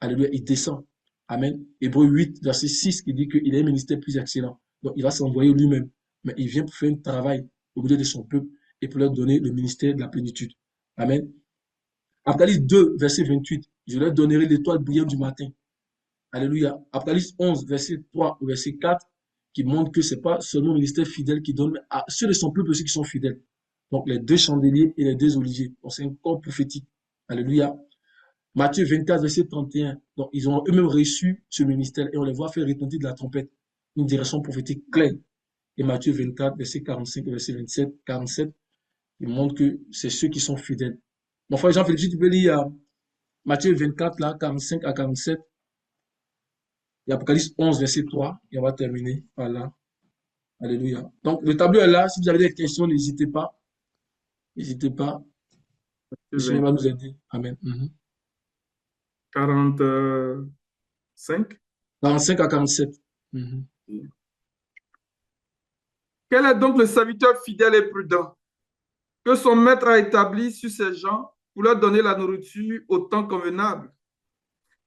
[SPEAKER 1] Alléluia, il descend. Amen. Hébreu 8, verset 6, qui dit qu'il a un ministère plus excellent. Donc, il va s'envoyer lui-même. Mais il vient pour faire un travail au milieu de son peuple et pour leur donner le ministère de la plénitude. Amen. Apocalypse 2, verset 28. Je leur donnerai l'étoile brillante du matin. Alléluia. Apocalypse 11, verset 3 au verset 4, qui montre que ce n'est pas seulement le ministère fidèle qui donne, mais à ceux de son peuple aussi qui sont fidèles. Donc, les deux chandeliers et les deux oliviers. Donc, c'est un corps prophétique. Alléluia. Matthieu 24, verset 31. Donc, ils ont eux-mêmes reçu ce ministère et on les voit faire retentir de la trompette. Une direction prophétique claire. Et Matthieu 24, verset 45 et verset 27, 47, il montre que c'est ceux qui sont fidèles. Mon frère Jean-Philippe, si tu peux lire Matthieu 24, là, 45 à 47, et Apocalypse 11, verset 3, et on va terminer par là. Alléluia. Donc, le tableau est là. Si vous avez des questions, n'hésitez pas. N'hésitez pas. Le Seigneur va nous aider. Amen.
[SPEAKER 2] 45.
[SPEAKER 1] 45 à 47.
[SPEAKER 2] Quel est donc le serviteur fidèle et prudent que son maître a établi sur ses gens pour leur donner la nourriture au temps convenable?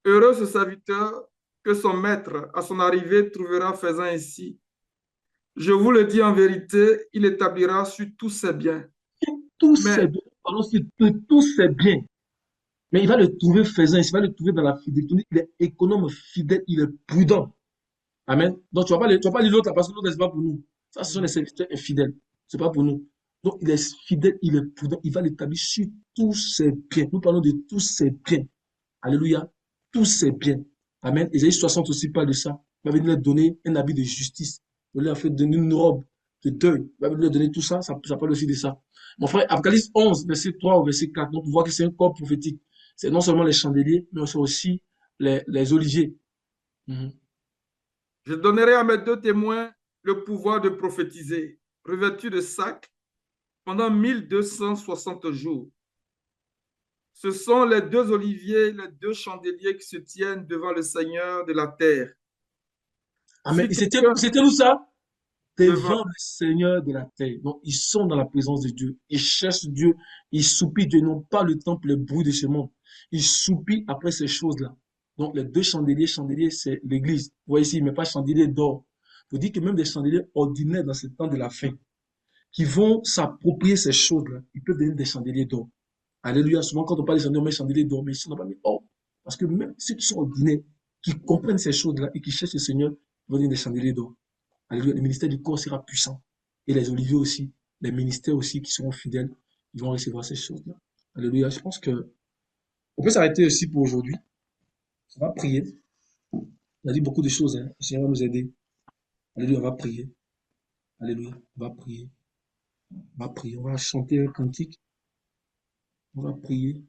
[SPEAKER 2] Heureux ce serviteur que son maître, à son arrivée, trouvera faisant ainsi. Je vous le dis en vérité, il établira sur tous ses biens.
[SPEAKER 1] Tous ses biens, pardon, sur tous ses biens. Mais il va le trouver faisant, il va le trouver dans la fidélité. Il est économe, fidèle, il est prudent. Amen. Donc, tu ne vas pas lire l'autre parce que l'autre, ce n'est pas pour nous. Ça, ce sont les serviteurs infidèles. Ce n'est pas pour nous. Donc, il est fidèle, il est prudent, il va l'établir sur tous ses biens. Nous parlons de tous ses biens. Alléluia. Tous ses biens. Amen. Ésaïe 60 aussi parle de ça. Il va venir leur donner un habit de justice. Il va leur donner une robe de deuil. Il va venir leur donner tout ça. Ça parle aussi de ça. Mon frère, Apocalypse 11, verset 3 au verset 4. Donc, on voit que c'est un corps prophétique. C'est non seulement les chandeliers, mais c'est aussi les oliviers.
[SPEAKER 2] Je donnerai à mes deux témoins le pouvoir de prophétiser, revêtus de sac, pendant 1260 jours. Ce sont les deux oliviers, les deux chandeliers qui se tiennent devant le Seigneur de la terre.
[SPEAKER 1] Amen. C'était où ça? Devant le Seigneur de la terre. Donc, ils sont dans la présence de Dieu. Ils cherchent Dieu. Ils soupirent Dieu. Ils n'ont pas le temps pour le bruit de ce monde. Ils soupirent après ces choses-là. Donc, les deux chandeliers, c'est l'église. Vous voyez ici, il ne met pas chandelier d'or. Vous dites que même des chandeliers ordinaires dans ce temps de la fin, qui vont s'approprier ces choses-là, ils peuvent devenir des chandeliers d'or. Alléluia. Souvent, quand on parle des chandeliers, on met chandelier d'or, mais ici, on n'a pas mis or. Parce que même ceux qui sont ordinaires, qui comprennent ces choses-là et qui cherchent le Seigneur, vont devenir des chandeliers d'or. Alléluia. Le ministère du corps sera puissant. Et les oliviers aussi, les ministères aussi qui seront fidèles, ils vont recevoir ces choses-là. Alléluia. Je pense que on peut s'arrêter aussi pour aujourd'hui. On va prier. On a dit beaucoup de choses, hein. Le Seigneur va nous aider. Alléluia, on va prier. Alléluia, on va prier. On va prier. On va chanter un cantique. On va prier.